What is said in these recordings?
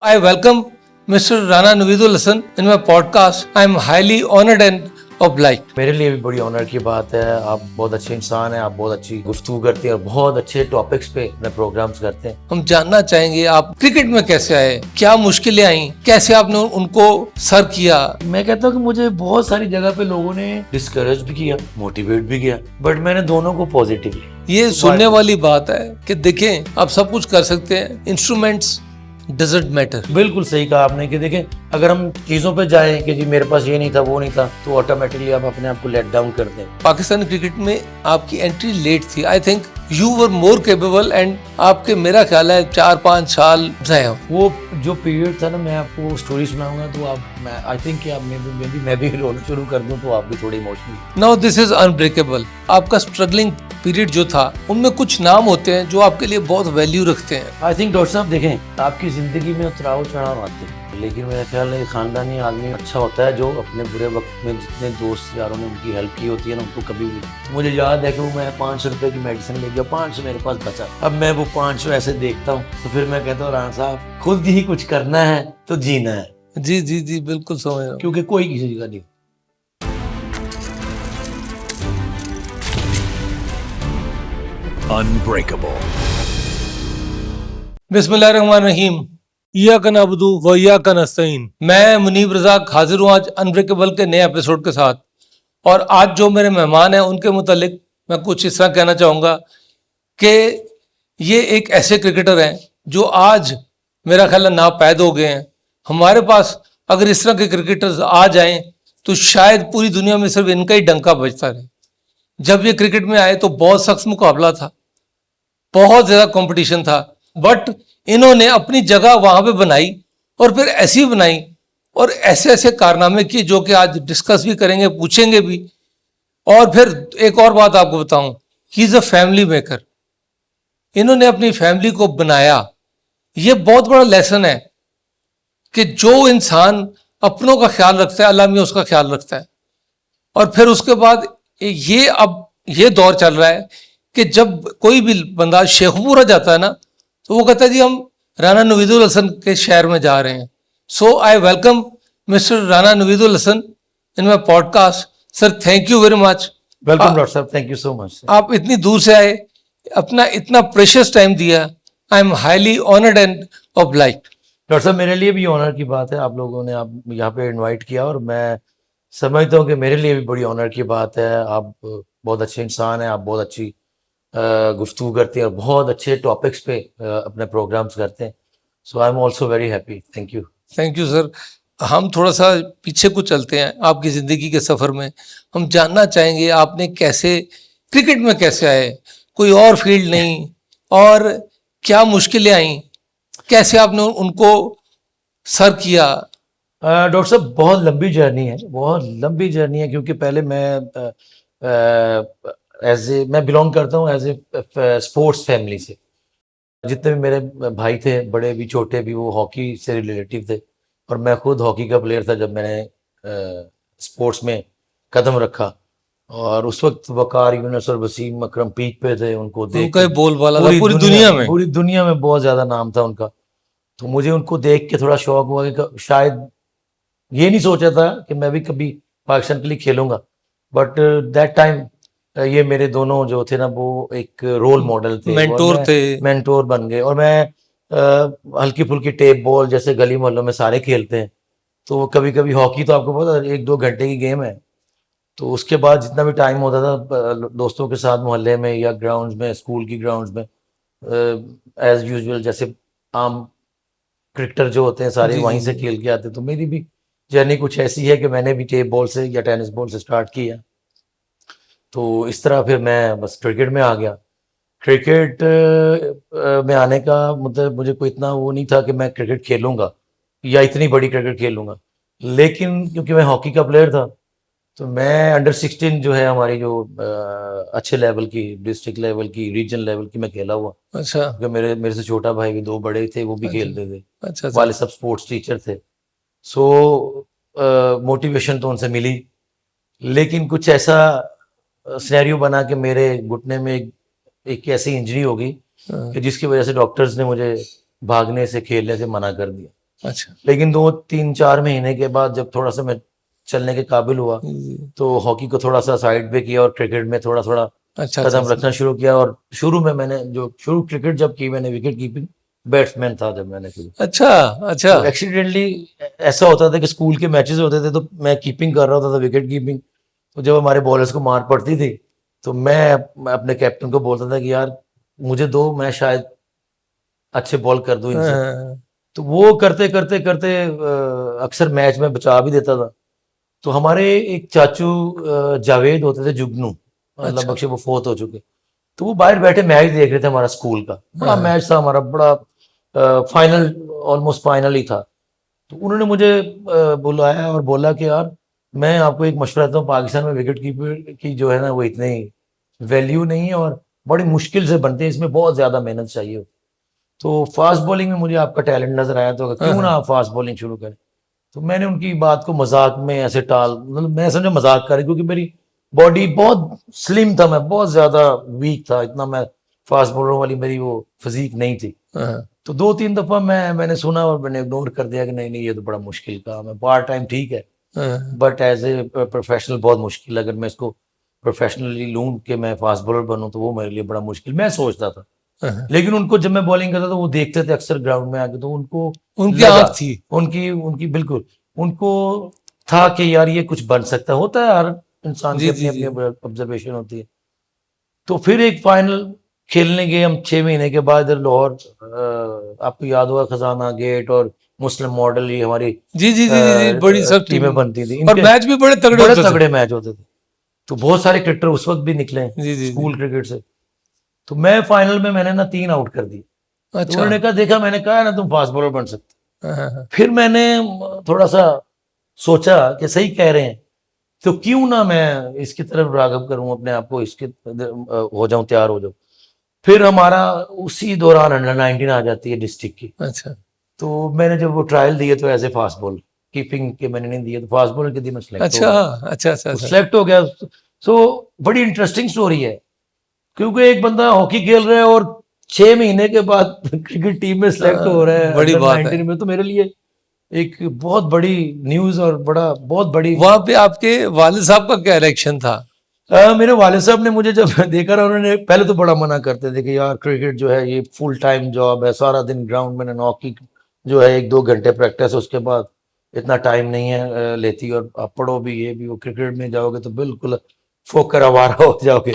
I welcome Mr. Rana Naveedul Hassan in my podcast. I am highly honored and obliged. मेरे लिए भी बड़ी honour की बात है। आप बहुत अच्छे इंसान हैं, आप बहुत अच्छी गुफ्तगू करते हैं और बहुत अच्छे टॉपिक्स पे अपने प्रोग्राम्स करते हैं। हम जानना चाहेंगे आप क्रिकेट में कैसे आए, क्या मुश्किलें आई, कैसे आपने उनको सर किया। मैं कहता हूँ कि मुझे बहुत सारी जगह पे लोगों ने डिस्करेज भी किया, मोटिवेट भी किया, बट मैंने दोनों को पॉजिटिवली। ये सुनने वाली बात है कि देखें आप सब कुछ कर सकते हैं, इंस्ट्रूमेंट्स डजंट मैटर। बिल्कुल सही कहा आपने कि देखें, अगर हम चीजों पे जाएं कि जी मेरे पास ये नहीं था वो नहीं था, तो ऑटोमेटिकली आप अपने आप को लेट डाउन कर दें। पाकिस्तानी क्रिकेट में आपकी एंट्री लेट थी। I think you were more capable and आपके मेरा ख्याल है 4-5 साल रहे हो। वो जो पीरियड था ना, मैं आपको स्टोरी सुनाऊंगा तो आई थिंक कि आप मैं भी रोना शुरू कर दूं तो आप भी थोड़ी emotional. Now this is unbreakable. आपका स्ट्रगलिंग पीरियड जो था, उनमें कुछ नाम होते हैं जो आपके लिए बहुत वैल्यू रखते हैं। आई थिंक डॉक्टर साहब देखें, आपकी जिंदगी में उतराव चढ़ाव आते हैं, लेकिन मेरा ख्याल है खानदानी आदमी अच्छा होता है जो अपने बुरे वक्त में जितने दोस्त यारों ने उनकी हेल्प की होती है ना, उनको कभी भी। मुझे याद है कि वो मैं 500 रुपए की मेडिसिन ले गया, 500 मेरे पास बचा। अब मैं वो 500 ऐसे देखता हूँ तो फिर मैं कहता हूँ राणा साहब, खुद ही कुछ करना है तो जीना है। जी जी जी, बिल्कुल समझ रहा हूँ। क्योंकि कोई किसी का नहीं। Unbreakable. बिस्मिल्लाहिर्रहमानिर्रहीम। इय्याक नअबुदु व इय्याक नस्तईन। मैं मुनीब रज़ाक हाजिर हूँ आज अनब्रेकेबल के नए एपिसोड के साथ। और आज जो मेरे मेहमान हैं उनके मुतालिक मैं कुछ इस तरह कहना चाहूँगा कि ये एक ऐसे क्रिकेटर हैं जो आज मेरा ख्याल है नापैद हो गए हैं। हमारे पास अगर इस तरह के क्रिकेटर्स आ जाएं तो शायद पूरी दुनिया में सिर्फ इनका ही डंका बजता रहे। जब ये क्रिकेट में आए तो बहुत सख्त मुकाबला था, बहुत ज्यादा कंपटीशन था, बट इन्होंने अपनी जगह वहां पे बनाई और फिर ऐसी बनाई और ऐसे ऐसे कारनामे किए जो कि आज डिस्कस भी करेंगे, पूछेंगे भी। और फिर एक और बात आपको बताऊं, ही इज अ फैमिली मेकर। इन्होंने अपनी फैमिली को बनाया। ये बहुत बड़ा लेसन है कि जो इंसान अपनों का ख्याल रखता है, अल्लाह मियां उसका ख्याल रखता है। और फिर उसके बाद अब ये दौर चल रहा है कि जब कोई भी बंदा शेखपुरा जाता है ना, तो वो कहता है जी हम राना नवीदुल हसन के शहर में जा रहे हैं। So I welcome mister Rana Naveedul Hasan in my podcast. Sir thank you very much. Welcome doctor साहब, थैंक यू सो मच। आप इतनी दूर से आए, अपना इतना प्रेशियस टाइम दिया। I am highly honoured and obliged. Doctor साहब, मेरे लिए भी ऑनर की बात है, आप लोगों ने आप यहाँ पे इनवाइट किया और मैं समझता हूँ कि मेरे लिए भी बड़ी ऑनर की बात है। आप बहुत अच्छे इंसान हैं, आप बहुत अच्छी गुफ्तगू करते हैं और बहुत अच्छे टॉपिक्स पे अपने प्रोग्राम्स करते हैं। So I am also very happy. Thank you. Thank you sir. हम थोड़ा सा पीछे को चलते हैं आपकी ज़िंदगी के सफ़र में। हम जानना चाहेंगे आपने कैसे क्रिकेट में कैसे आए, कोई और फील्ड नहीं, और क्या मुश्किलें आई, कैसे आपने उनको सर किया। डॉक्टर साहब, बहुत लंबी जर्नी है, बहुत लंबी जर्नी है, क्योंकि पहले मैं बिलोंग करता हूँ एज ए स्पोर्ट्स फैमिली से। जितने भी मेरे भाई थे, बड़े भी छोटे भी, वो हॉकी से रिलेटिव थे और मैं खुद हॉकी का प्लेयर था जब मैंने स्पोर्ट्स में कदम रखा। और उस वक्त वकार, यूनुस और वसीम अकरम पीक पे थे। उनको देख उनका बोलबाला था पूरी दुनिया में बहुत ज्यादा नाम था उनका। तो मुझे उनको देख के थोड़ा शौक हुआ कि शायद, ये नहीं सोचा था कि मैं भी कभी पाकिस्तान के लिए खेलूंगा, बट दैट टाइम ये मेरे दोनों जो थे ना, वो एक रोल मॉडल थे, मेंटोर बन गए। और मैं हल्की फुल्की टेप बॉल जैसे गली मोहल्लों में सारे खेलते हैं, तो कभी कभी हॉकी तो आपको पता है 1-2 घंटे की गेम है। तो उसके बाद जितना भी टाइम होता था दोस्तों के साथ मोहल्ले में या ग्राउंड्स में, स्कूल की ग्राउंड्स में, एज यूजुअल जैसे आम क्रिकेटर जो होते हैं सारे वहीं से खेल के आते। तो मेरी भी जर्नी कुछ ऐसी है कि मैंने भी टेप बॉल से या टेनिस बॉल से स्टार्ट किया। तो इस तरह फिर मैं बस क्रिकेट में आ गया। क्रिकेट में आने का मतलब मुझे कोई इतना वो नहीं था कि मैं क्रिकेट खेलूंगा या इतनी बड़ी क्रिकेट खेलूंगा, लेकिन क्योंकि मैं हॉकी का प्लेयर था तो मैं अंडर 16 जो है हमारी, जो अच्छे लेवल की, डिस्ट्रिक्ट लेवल की, रीजनल लेवल की मैं खेला हुआ। अच्छा। क्योंकि मेरे से छोटा भाई भी 2 बड़े थे, वो भी खेलते थे। अच्छा। वाले सब स्पोर्ट्स टीचर थे। सो मोटिवेशन तो उनसे मिली, लेकिन कुछ ऐसा सिनेरियो बना कि मेरे घुटने में एक ऐसी इंजरी हो गई कि जिसकी वजह से डॉक्टर्स ने मुझे भागने से, खेलने से मना कर दिया। अच्छा। लेकिन 2 3 4 महीने के बाद जब थोड़ा सा मैं चलने के काबिल हुआ जी। तो हॉकी को थोड़ा सा साइड पे किया और क्रिकेट में थोड़ा थोड़ा अच्छा अच्छा कदम अच्छा। रखना शुरू किया। और शुरू में मैंने जो शुरू क्रिकेट जब की मैंने विकेट कीपिंग बैट्समैन था जब मैंने शुरू। अच्छा अच्छा। तो एक्सीडेंटली ऐसा होता था कि स्कूल के मैचेस होते थे तो मैं कीपिंग कर रहा होता था, विकेट कीपिंग। तो जब हमारे बॉलर्स को मार पड़ती थी तो मैं अपने कैप्टन को बोलता था कि यार मुझे दो, मैं शायद अच्छे बॉल कर दूं इनसे। हाँ, तो वो करते करते करते अक्सर मैच में बचा भी देता था। तो हमारे एक चाचू जावेद होते थे जुगनू, अल्लाह अच्छा। बख्शे वो फोत हो चुके। तो वो बाहर बैठे मैच देख रहे थे हमारा स्कूल का, बड़ा हाँ, मैच था हमारा, बड़ा फाइनल, ऑलमोस्ट फाइनल ही था। तो उन्होंने मुझे बुलाया और बोला कि यार मैं आपको एक मशवरा देता हूँ, पाकिस्तान में विकेट कीपर की जो है ना वो इतनी वैल्यू नहीं है और बड़ी मुश्किल से बनते हैं, इसमें बहुत ज्यादा मेहनत चाहिए। तो फास्ट बॉलिंग में मुझे आपका टैलेंट नजर आया तो हाँ, क्यों ना हाँ, आप फास्ट बॉलिंग शुरू करें। तो मैंने उनकी बात को मजाक में ऐसे टाल, मतलब मैं समझा मजाक कर रही, क्योंकि मेरी बॉडी बहुत स्लिम था, मैं बहुत ज्यादा वीक था, इतना मैं फास्ट बॉलर वाली मेरी वो फिजिक नहीं थी। हाँ, तो 2 3 दफा मैंने सुना और मैंने इग्नोर कर दिया कि नहीं नहीं ये तो बड़ा मुश्किल काम है, पार्ट टाइम ठीक है हाँ, बट एज ए प्रोफेशनल बहुत मुश्किल। अगर मैं इसको प्रोफेशनली लूँ कि मैं फास्ट बॉलर बनूं तो वो मेरे लिए बड़ा मुश्किल मैं सोचता था। हाँ। लेकिन उनको जब मैं बॉलिंग करता था वो देखते थे अक्सर ग्राउंड में आके, तो उनको उनकी लगा, आंख थी। उनकी उनकी बिल्कुल उनको था कि यार ये कुछ बन सकता है, होता है हर इंसान की जी अपनी जी अपनी जी। ऑब्जर्वेशन होती है। तो फिर एक फाइनल खेलने गए हम 6 महीने के बाद इधर लाहौर, आपको याद होगा खजाना गेट और मुस्लिम मॉडल, ये हमारी जी जी जी जी जी, बड़ी सब टीम। टीमें बनती थी, और इनके मैच भी बड़े तगड़े बड़े होते थे। तगड़े मैच होते थे। तो बहुत सारे क्रिकेटर उस वक्त भी निकले जी जी जी। स्कूल क्रिकेट से। तो मैं फाइनल में मैंने ना 3 आउट कर दिए। तो अच्छा। उन्होंने कहा देखा, मैंने कहा ना तुम फास्ट बॉलर बन सकते। हाँ, हाँ, हाँ। फिर मैंने थोड़ा सा सोचा कि सही कह रहे हैं, तो क्यों ना मैं इसकी तरफ रागब करूं अपने आप को, इसके हो जाऊं, तैयार हो जाऊं। फिर हमारा उसी दौरान अंडर 19 आ जाती है डिस्ट्रिक्ट की। अच्छा तो मैंने जब वो ट्रायल दिए तो as a fast bowler, keeping के मैंने नहीं दिए, तो फास्ट बॉलर के दिन में सिलेक्ट हो अच्छा गया। अच्छा अच्छा तो अच्छा। सिलेक्ट हो गया। सो बड़ी इंटरेस्टिंग स्टोरी है, क्योंकि एक बंदा हॉकी खेल रहा है और 6 महीने के बाद क्रिकेट टीम में सिलेक्ट हो रहा है बड़ी अंडर बात है। 19 में, तो मेरे लिए एक बहुत बड़ी न्यूज और बड़ा बहुत बड़ी। वहां पे आपके वालिद साहब का क्या रिएक्शन था? मेरे वाले साहब ने मुझे जब देखा ना, उन्होंने पहले तो बड़ा मना करते थे कि यार क्रिकेट जो है ये फुल टाइम जॉब है, सारा दिन ग्राउंड में, हॉकी जो है 1 2 घंटे प्रैक्टिस, उसके बाद इतना टाइम नहीं है लेती, और आप पढ़ो भी ये भी, वो क्रिकेट में जाओगे तो बिल्कुल फोकर आवारा हो जाओगे,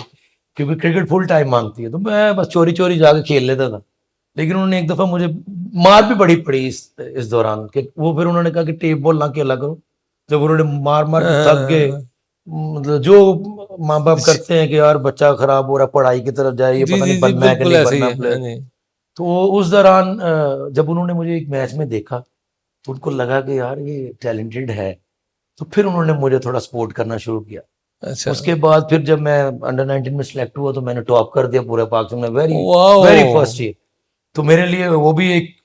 क्योंकि क्रिकेट फुल टाइम मांगती है। तो मैं बस चोरी चोरी जाके खेल लेता था। लेकिन उन्होंने एक दफा मुझे मार भी बड़ी पड़ी इस दौरान, कि वो फिर उन्होंने कहा कि टेप बॉल ना खेला करो। जब उन्होंने मार मार के थक गए, हाँ, मतलब जो माँ बाप करते हैं कि यार बच्चा खराब हो रहा, पढ़ाई की तरफ जाए, ये जी पता जी नहीं जी, बनना है कि बिल्कुल नहीं ऐसे ही बनना है। हाँ प्लेयर। जी। तो उस दौरान जब उन्होंने मुझे एक मैच में देखा तो उनको लगा कि यार ये टैलेंटेड है, तो फिर उन्होंने मुझे थोड़ा सपोर्ट करना शुरू किया। अच्छा। उसके बाद फिर जब मैं अंडर 19 में सिलेक्ट हुआ तो मैंने टॉप कर दिया पूरे पाकिस्तान में, very very wow. First year. तो मेरे लिए वो भी एक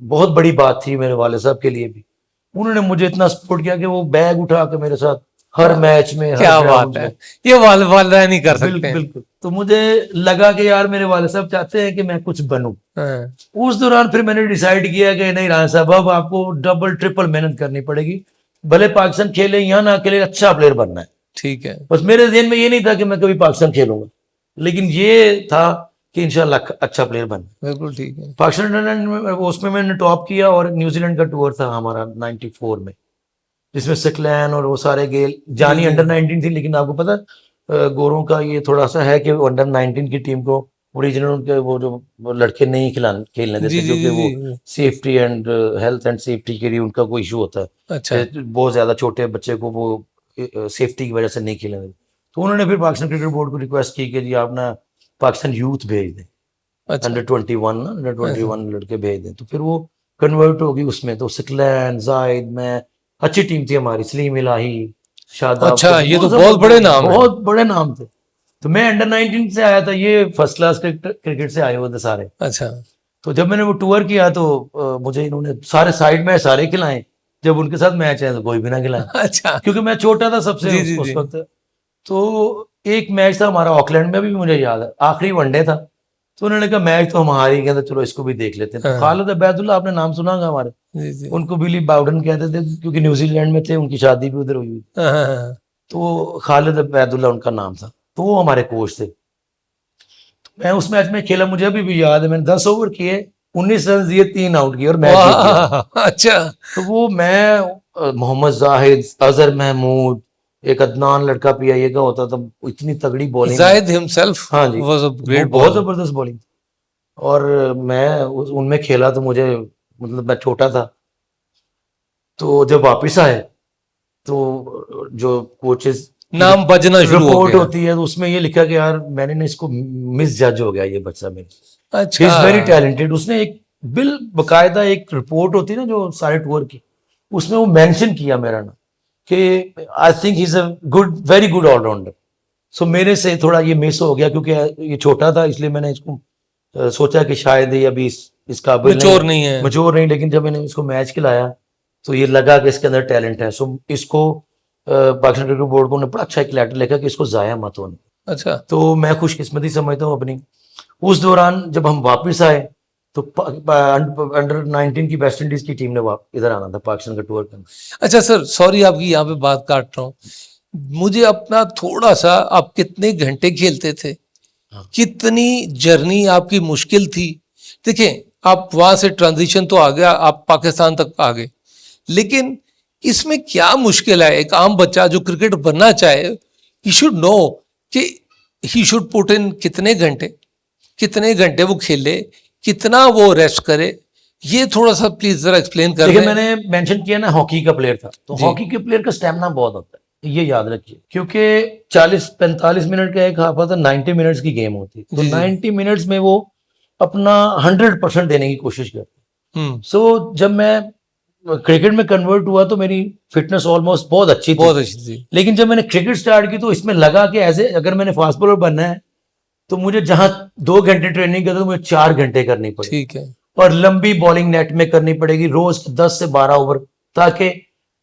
बहुत बड़ी बात थी, मेरे वाले साहब के लिए भी। उन्होंने मुझे इतना सपोर्ट किया कि वो बैग उठा के मेरे साथ हर वाह, मैच में, हर क्या बात ग्राउंड है। में। ये वालदैन नहीं कर सकते बिल्कुल हैं। बिल्कुल। तो मुझे लगा कि यार मेरे वाले साहब चाहते हैं कि मैं कुछ बनूं। हाँ, उस दौरान फिर मैंने डिसाइड किया कि नहीं राना साहब, अब आपको डबल ट्रिपल मेहनत करनी पड़ेगी, भले पाकिस्तान खेले या ना खेले, अच्छा प्लेयर बनना है। ठीक है। बस मेरे ज़हन में ये नहीं था कि मैं कभी पाकिस्तान खेलूंगा, लेकिन ये था कि इंशाल्लाह अच्छा प्लेयर बनना। बिल्कुल ठीक है। पाकिस्तान में उसमें मैंने टॉप किया, और न्यूजीलैंड का टूर था हमारा 94 में, जिसमें सिकलैन और वो सारे गेल, जी जानी जी। अंडर 19 थी। लेकिन आपको पता गोरों का ये थोड़ा सा है कि अंडर 19 की टीम को ओरिजिनल उनके वो लड़के नहीं खेलने जी देते, जी जी क्योंकि वो जी। Safety and health and safety के लिए उनका कोई इशू होता अच्छा है कि बहुत ज्यादा छोटे बच्चे को वो सेफ्टी की वजह से नहीं खेलने देते। तो उन्होंने फिर पाकिस्तान क्रिकेट बोर्ड को रिक्वेस्ट की कि जी आप ना पाकिस्तान यूथ भेज दें, अच्छा। अंडर 21 ना, अंडर हाँ, ट्वेंटी हाँ। वन लड़के भेज दें। तो फिर वो कन्वर्ट होगी उसमें। तो सिकलैन, जाहिद, मैं, अच्छी टीम थी हमारी, सलीम इलाही, शादाब, अच्छा, तो ये तो बहुत बहुत बड़े जबरदस्त, नाम है। बहुत बड़े नाम थे। तो मैं अंडर 19 से आया था, ये फर्स्ट क्लास क्रिकेट से आए हुए थे सारे। अच्छा तो जब मैंने वो टूर किया तो मुझे इन्होंने सारे साइड में सारे खिलाए, जब उनके साथ मैच है तो कोई भी ना खिलाए, अच्छा। क्योंकि मैं छोटा था सबसे जी जी उस जी। वक्त। तो एक मैच था हमारा ऑकलैंड में भी, मुझे याद है, आखिरी वनडे था। तो उन्होंने कहा मैच तो हम हार ही गए, तो चलो इसको भी देख लेते हैं। तो हाँ। खालिद अबैदुल्ला, आपने नाम सुना होगा हमारे, जी जी। उनको बिली बाउडन कहते थे क्योंकि न्यूजीलैंड में थे, उनकी शादी भी उधर हुई हुई। हाँ, हाँ, हाँ। तो खालिद अबैदुल्ला उनका नाम था, तो वो हमारे कोच थे। मैं उस मैच में खेला, मुझे अभी भी याद है, मैंने 10 ओवर किए, 19 रन दिए, 3 आउट किए और मैच जीत गया। वाह, अच्छा। तो वो मैं मोहम्मद जाहिद, अजहर महमूद, एक अदनान लड़का पीआईए का होता था, इतनी तगड़ी बॉलिंग। जाहिद हिमसेल्फ हाँ जी, वाज अ वो ग्रेट बहुत बॉलर। जबरदस्त बॉलिंग। और मैं उनमें खेला, तो मुझे, मतलब मैं छोटा था, तो जब वापस आए तो जो कोचेस की नाम बजना शुरू हो रिपोर्ट गया। होती है, तो उसमें ये लिखा कि यार मैंने ना इसको मिस जज हो गया ये बच्चा मेरा, ही अच्छा। Is very talented. उसने एक बिल बकायदा एक रिपोर्ट होती है ना जो सारे टूर की, उसमें वो मेंशन किया मेरा नाम कि I think he is a good, very good allrounder. So मेरे से थोड़ा ये मिस हो गया क्योंकि ये छोटा था, इसलिए मैंने इसको सोचा कि शायद ये अभी इस काबिल नहीं मैच्योर है, नहीं है। मैच्योर नहीं। लेकिन जब मैंने इसको मैच खिलाया तो ये लगा कि इसके अंदर टैलेंट है। सो इसको पाकिस्तान क्रिकेट बोर्ड को ने बड़ा अच्छा एक लेटर लिखा कि इसको जाया मत होने। अच्छा। तो मैं खुशकिस्मती समझता हूँ अपनी। उस दौरान जब हम वापस आए तो अंडर 19 की वेस्ट इंडीज की टीम ने इधर आना था पाकिस्तान का टूर करना। अच्छा सर, सॉरी आपकी यहाँ पे बात काट रहा हूँ। मुझे अपना थोड़ा सा, आप कितने घंटे खेलते थे, हाँ। कितनी जर्नी आपकी मुश्किल थी। देखिए, आप वहां से ट्रांजिशन तो आ गया, आप पाकिस्तान तक आ गए, लेकिन इसमें क्या मुश्किल है? एक आम बच्चा जो क्रिकेट बनना चाहे, ही शुड नो कि ही शुड पुट इन कितने घंटे वो खेले, कितना वो रेस्ट करे। ये थोड़ा सा प्लीज जरा एक्सप्लेन कर देखिए, दें। मैंने मेंशन किया ना हॉकी का प्लेयर था, तो जी। हॉकी के प्लेयर का स्टेमिना बहुत होता है, ये याद रखिए। क्योंकि 40-45 मिनट का एक हाफ आता, 90 मिनट्स की गेम होती है, तो जी जी। 90 मिनट्स में वो अपना 100% देने की कोशिश करते। सो जब मैं क्रिकेट में कन्वर्ट हुआ तो मेरी फिटनेस ऑलमोस्ट बहुत अच्छी थी। बहुत अच्छी थी। लेकिन जब मैंने क्रिकेट स्टार्ट की तो इसमें लगा कि ऐसे अगर मैंने फास्ट बॉलर बनना है तो मुझे जहां 2 घंटे ट्रेनिंग करता तो मुझे 4 घंटे करनी पड़े, ठीक है। और लंबी बॉलिंग नेट में करनी पड़ेगी रोज 10 से 12 ओवर, ताकि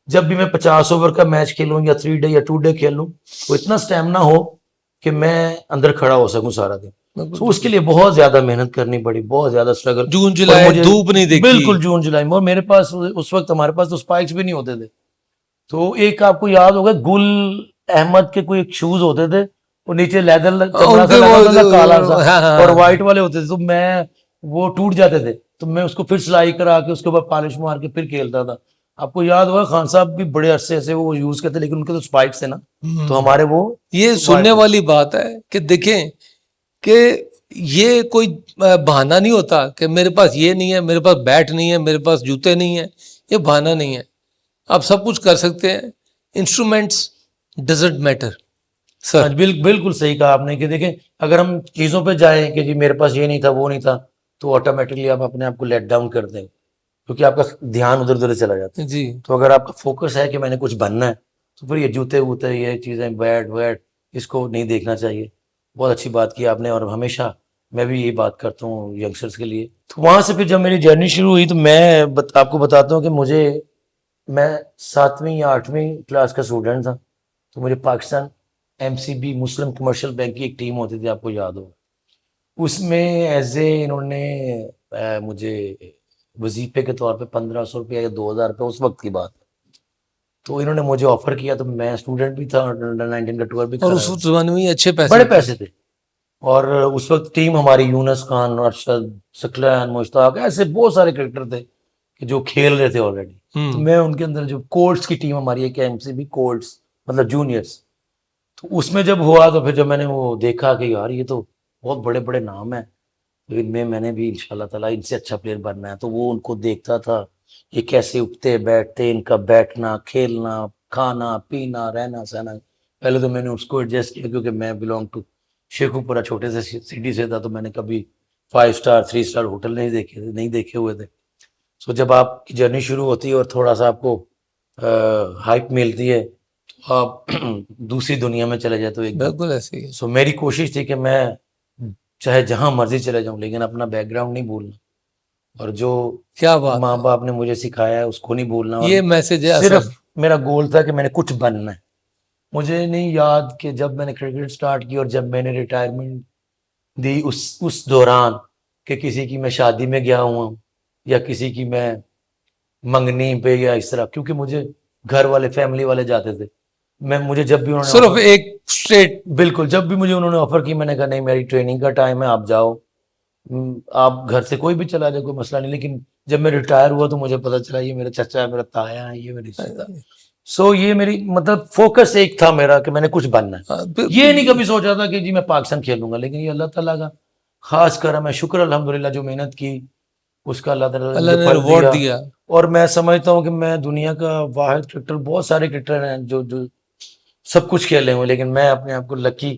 जब भी मैं 50 ओवर का मैच खेलूं या 3 डे या 2 डे खेलूं तो इतना स्टेमिना हो कि मैं अंदर खड़ा हो सकूं सारा दिन। तो उसके लिए बहुत ज्यादा मेहनत करनी पड़ी, बहुत ज्यादा स्ट्रगल। जून और जुलाई मुझे धूप नहीं देखी। बिल्कुल जून जुलाई में, और मेरे पास उस वक्त हमारे पास तो स्पाइक्स भी नहीं होते थे। तो एक आपको याद होगा गुल अहमद के कोई शूज होते थे, वो नीचे लेदर चमड़ा सा उनके लगा वो होता था काला सा, हाँ हाँ और हाँ। व्हाइट वाले होते थे, तो मैं वो टूट जाते थे तो मैं उसको फिर सिलाई करा के उसके बाद पॉलिश मार के फिर खेलता था। आपको याद होगा खान साहब भी बड़े अरसे से वो यूज करते, लेकिन उनके तो स्पाइक्स थे ना, तो हमारे वो ये सुनने वाली बात है कि देखें कि ये कोई बहाना नहीं होता कि मेरे पास ये नहीं है, मेरे पास बैट नहीं है, मेरे पास जूते नहीं है। ये बहाना नहीं है, आप सब कुछ कर सकते हैं। Instruments doesn't matter sir. हाँ, बिल्कुल सही कहा आपने कि देखें, अगर हम चीजों पे जाएं कि जी मेरे पास ये नहीं था वो नहीं था, तो ऑटोमेटिकली आप अपने आप को लेट डाउन कर दें, क्योंकि आपका ध्यान उधर उधर चला जाता है। जी। तो अगर आपका फोकस है कि मैंने कुछ बनना है, तो फिर ये जूते वूते ये चीजें बैट वैट इसको नहीं देखना चाहिए। बहुत अच्छी बात की आपने, और हमेशा मैं भी यही बात करता हूँ यंगस्टर्स के लिए। तो वहां से फिर जब मेरी जर्नी शुरू हुई तो मैं आपको बताता हूँ कि मैं 7वीं या 8वीं क्लास का स्टूडेंट था। तो मुझे पाकिस्तान MCB मुस्लिम कमर्शियल बैंक की एक टीम होती थी, आपको याद होगा, उसमें एज ए इन्होंने मुझे वजीफे के तौर पे 1500 रुपया या 2000 रुपया, उस वक्त की बात है, तो इन्होंने मुझे ऑफर किया। तो मैं स्टूडेंट भी था, अंडर 19 का टूर भी और करा उस था। जमाने में अच्छे पैसे बड़े थे। पैसे थे। और उस वक्त टीम हमारी यूनस खान, अरशद, सकलान, मुश्ताक, ऐसे बहुत सारे क्रिकेटर थे कि जो खेल रहे थे ऑलरेडी। तो मैं उनके अंदर, जो कोल्ट्स की टीम हमारी है MCB कोल्ट्स, मतलब जूनियर्स, तो उसमें जब हुआ तो फिर जब मैंने वो देखा कि यार ये तो बहुत बड़े बड़े नाम है, तो इनमें मैंने भी इंशाल्लाह ताला इनसे अच्छा प्लेयर बनना है। तो वो उनको देखता था, ये कैसे उठते बैठते, इनका बैठना, खेलना, खाना पीना, रहना सहना। पहले तो मैंने उसको एडजस्ट किया, क्योंकि मैं बिलोंग टू शेखुपुरा, छोटे से सिटी से था, तो मैंने कभी 5 स्टार 3 स्टार होटल नहीं देखे हुए थे। सो जब आपकी जर्नी शुरू होती है और थोड़ा सा आपको हाइप मिलती है, तो आप दूसरी दुनिया में चले जाते हो एकदम। बिल्कुल ऐसे ही है। सो मेरी कोशिश थी कि मैं चाहे जहां मर्जी चले जाऊं, लेकिन अपना बैकग्राउंड नहीं भूलना, और जो क्या बात माँ है, बाप ने मुझे सिखाया है उसको नहीं भूलना। और ये मैसेज है असल। सिर्फ मेरा गोल था कि मैंने कुछ बनना है। मुझे नहीं याद कि जब मैंने क्रिकेट स्टार्ट की और जब मैंने रिटायरमेंट दी उस दौरान कि किसी की मैं शादी में गया हुआ हूँ या किसी की मैं मंगनी पे या इस तरह, क्योंकि मुझे घर वाले फैमिली वाले जाते थे। मुझे जब भी उन्होंने सिर्फ ऑफर, एक स्ट्रेट। बिल्कुल जब भी मुझे उन्होंने ऑफर की मैंने कहा नहीं मेरी ट्रेनिंग का टाइम है, आप जाओ। आप घर से कोई भी चला जाए कोई मसला नहीं, लेकिन जब मैं रिटायर हुआ तो मुझे पता चला ये मेरा चचा है, मेरा ताया है, ये मेरे रिश्तेदार। सो ये मेरी मतलब फोकस एक था मेरा कि मैंने कुछ बनना है। ये नहीं कभी सोचा था कि जी मैं पाकिस्तान खेलूंगा, लेकिन ये अल्लाह ताला का खास करम है, शुक्र अल्हम्दुलिल्लाह, जो मेहनत की उसका अल्लाह ताला ने अल्लाह मुझे ने फल रिवॉर्ड दिया। दिया। और मैं समझता हूँ कि मैं दुनिया का वाहिद क्रिकेटर, बहुत सारे क्रिकेटर हैं जो सब कुछ खेले हुए, लेकिन मैं अपने आप को लकी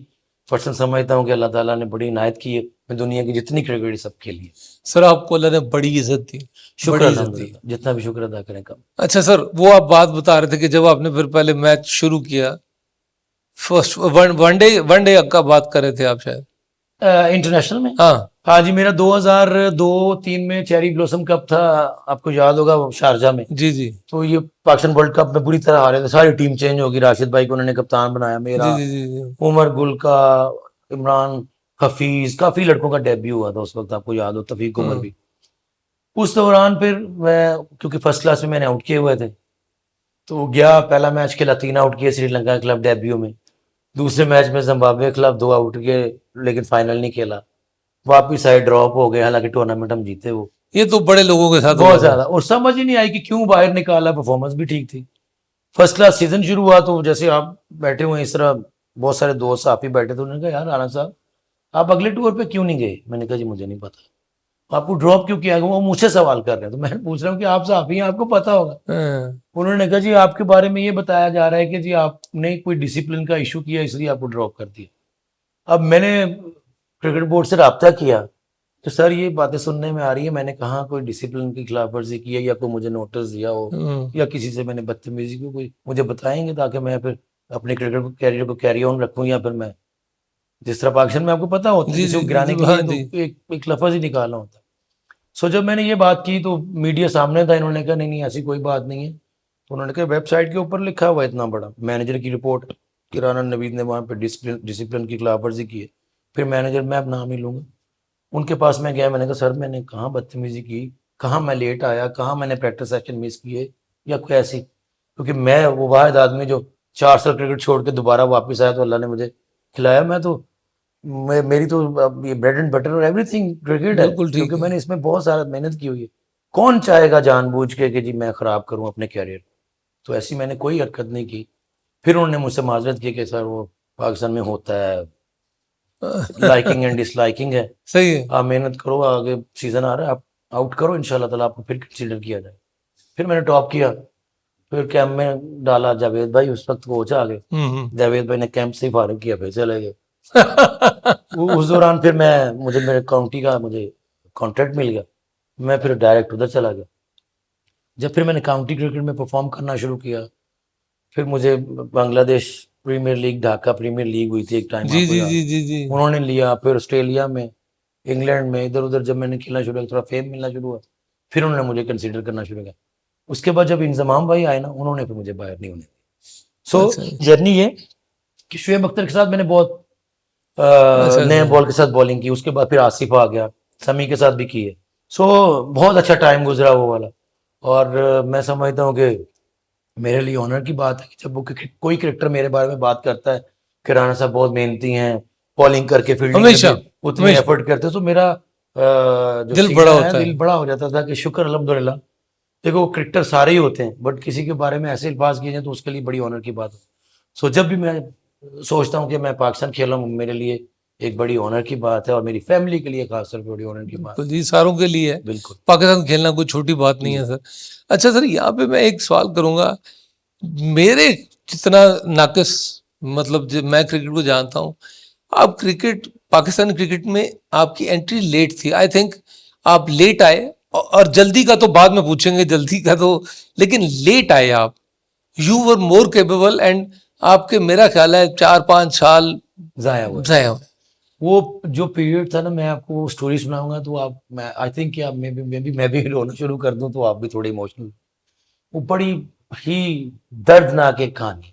पर्सन समझता हूँ कि अल्लाह ताला ने बड़ी इनायत की है। मैं दुनिया की जितनी क्रिकेट सब खेली है। सर आपको अल्लाह ने बड़ी इज्जत दी, शुक्र बड़ी इज्जत दी। अल्हम्दुलिल्लाह, जितना भी शुक्र अदा करें कम। अच्छा सर, वो आप बात बता रहे थे कि जब आपने फिर पहले मैच शुरू किया, फर्स्ट वनडे का बात कर रहे थे आप शायद। इंटरनेशनल में, हाँ हाँ जी, मेरा 2002-3 में चेरी ब्लॉसम कप था, आपको याद होगा, वो शारजा में। जी जी तो ये पाकिस्तान वर्ल्ड कप में बुरी तरह हारे थे, सारी टीम चेंज होगी, राशिद भाई को उन्होंने कप्तान बनाया, जी मेरा, जी जी जी। उमर गुल का, इमरान हफीज, काफी लड़कों का डेब्यू हुआ था उस वक्त, आपको याद हो, तफीक उमर भी। उस दौरान फिर मैं, क्योंकि फर्स्ट क्लास में मैंने आउट किए हुए थे, तो गया, पहला मैच खेला, 3 आउट किए श्रीलंका के खिलाफ डेब्यू में। दूसरे मैच में जिम्बाब्वे के खिलाफ 2 आउट किए, लेकिन फाइनल नहीं खेला, वापिस आए, ड्रॉप हो गए, हालांकि टूर्नामेंट हम जीते वो। ये तो बड़े लोगों के साथ हुआ बहुत था। ज्यादा, और समझ ही नहीं आई कि क्यों बाहर निकाला, परफॉर्मेंस भी ठीक थी। फर्स्ट क्लास सीजन शुरू हुआ तो जैसे आप बैठे हुए हैं इस तरह, बहुत सारे दोस्त आप ही बैठे थे, उन्होंने कहा यार राणा साहब आप अगले टूर पे क्यों नहीं गए? मैंने कहा जी मुझे नहीं पता। आपको ड्रॉप क्यों किया? वो मुझसे सवाल कर रहे हैं, तो मैं पूछ रहा हूँ कि आप साहब ही हैं, आपको पता होगा। हाँ, उन्होंने कहा जी आपके बारे में ये बताया जा रहा है कि जी आपने कोई डिसिप्लिन का इशू किया इसलिए आपको ड्रॉप कर दिया। अब मैंने क्रिकेट बोर्ड से रब्ता किया तो सर ये बातें सुनने में आ रही है, मैंने कहा कोई डिसिप्लिन की खिलाफ वर्जी की है या कोई मुझे नोटिस दिया हो या किसी से मैंने बदतमीजी की, कोई मुझे बताएंगे ताकि मैं फिर अपने क्रिकेट कैरियर को कैरी ऑन रखूं, या फिर मैं जिस तरह पाकिस्तान में आपको पता होता है जी किसी जी को जी गिराने जी, के हाँ लिए जी। तो एक लफज ही निकालना होता है। सो जब मैंने ये बात की तो मीडिया सामने था, इन्होंने कहा नहीं नहीं ऐसी कोई बात नहीं है। तो उन्होंने कहा वेबसाइट के ऊपर लिखा हुआ है इतना बड़ा, मैनेजर की रिपोर्ट कि राना नवीद ने वहाँ पे डिसिप्लिन की खिलाफ वर्जी की है। फिर मैनेजर, मैं अब नाम ही लूंगा, उनके पास मैं गया, मैंने कहा सर मैंने कहाँ बदतमीजी की, कहाँ मैं लेट आया, कहाँ मैंने प्रैक्टिस सेशन मिस किए या कोई ऐसी, क्योंकि मैं वो वाहिद आदमी जो 4 साल क्रिकेट छोड़ के दोबारा वापस आया तो अल्लाह ने मुझे खिलाया। मैं तो मेरी तो अब ये ब्रेड एंड बटर और एवरीथिंग क्रिकेट है, बिल्कुल ठीक क्योंकि है। मैंने इसमें बहुत सारा मेहनत की हुई है। कौन चाहेगा जानबूझ के कि जी मैं खराब करूं अपने कैरियर? तो ऐसी मैंने कोई हरकत नहीं की। फिर उन्होंने मुझसे माजरत की कि सर वो पाकिस्तान में होता है, लाइकिंग एंड डिसलाइकिंग है, सही है। आप मेहनत करो, आगे सीजन आ रहा है, आप आउट करो, इंशाल्लाह ताला आपको फिर कंसीडर किया जाए। फिर मैंने टॉप किया, फिर कैंप में डाला, जावेद भाई उस वक्त कोच आ गए, जावेद भाई ने कैंप से ही फारिग किया, फिर चले गए। उस दौरान फिर मुझे मेरे काउंटी का मुझे कॉन्ट्रैक्ट मिल गया, मैं फिर डायरेक्ट उधर चला गया। जब फिर मैंने काउंटी क्रिकेट में परफॉर्म करना शुरू किया, फिर मुझे Bangladesh premier league, Dhaka premier league हुई थी एक टाइम, जी आपको जी याद, जी जी जी। उन्होंने लिया। फिर ऑस्ट्रेलिया में, इंग्लैंड में, इधर उधर जब मैंने खेलना शुरू किया, थोड़ा फेम मिलना शुरू हुआ, फिर उन्होंने मुझे कंसीडर करना शुरू किया। उसके बाद जब इंजमाम भाई आए ना, उन्होंने फिर मुझे बाहर नहीं होने दिया। सो अच्छा जर्नी ये कि शुएब अख्तर के साथ मैंने बहुत अच्छा नए अच्छा। बॉल के साथ बॉलिंग की, उसके बाद फिर आसिफ आ गया, समी के साथ भी की है। सो बहुत अच्छा टाइम गुजरा वो वाला। और मैं समझता हूँ कि मेरे लिए ऑनर की बात है कि जब वो कोई क्रिकेटर मेरे बारे में बात करता है कि राणा साहब बहुत मेहनती हैं, बॉलिंग करके फील्डिंग में हमेशा भी उतनी हमेशा एफर्ट करते हैं, तो मेरा जो दिल सीना बड़ा है, होता दिल है। बड़ा हो जाता था कि शुक्र अल्हम्दुलिल्लाह। देखो क्रिकेटर सारे ही होते हैं, बट किसी के बारे में ऐसे अल्फाज किए जाए तो उसके लिए बड़ी ऑनर की बात है। सो जब भी मैं सोचता हूँ कि मैं पाकिस्तान खेल रहा हूँ, मेरे लिए एक बड़ी ऑनर की बात है, और मेरी फैमिली के लिए खासतौर पर बड़ी ऑनर की बात बिल्कुल जी, सारों के लिए है। है। बिल्कुल पाकिस्तान खेलना कोई छोटी बात नहीं जी। है सर। अच्छा सर, यहाँ पे मैं एक सवाल करूंगा। मेरे जितना नाकिस, मतलब जो मैं क्रिकेट को जानता हूँ, आप क्रिकेट, पाकिस्तानी क्रिकेट में आपकी एंट्री लेट थी आई थिंक। आप लेट आए, और जल्दी का तो बाद में पूछेंगे, जल्दी का तो, लेकिन लेट आए आप। You were more capable, and आपके मेरा ख्याल है 4-5 साल जाया हुआ है। जाया हुए। वो जो पीरियड था ना, मैं आपको स्टोरी सुनाऊंगा तो आप, मैं आई थिंक कि आप मैं भी रोना शुरू कर दूं तो आप भी थोड़े इमोशनल। वो बड़ी ही दर्दनाक एक कहानी।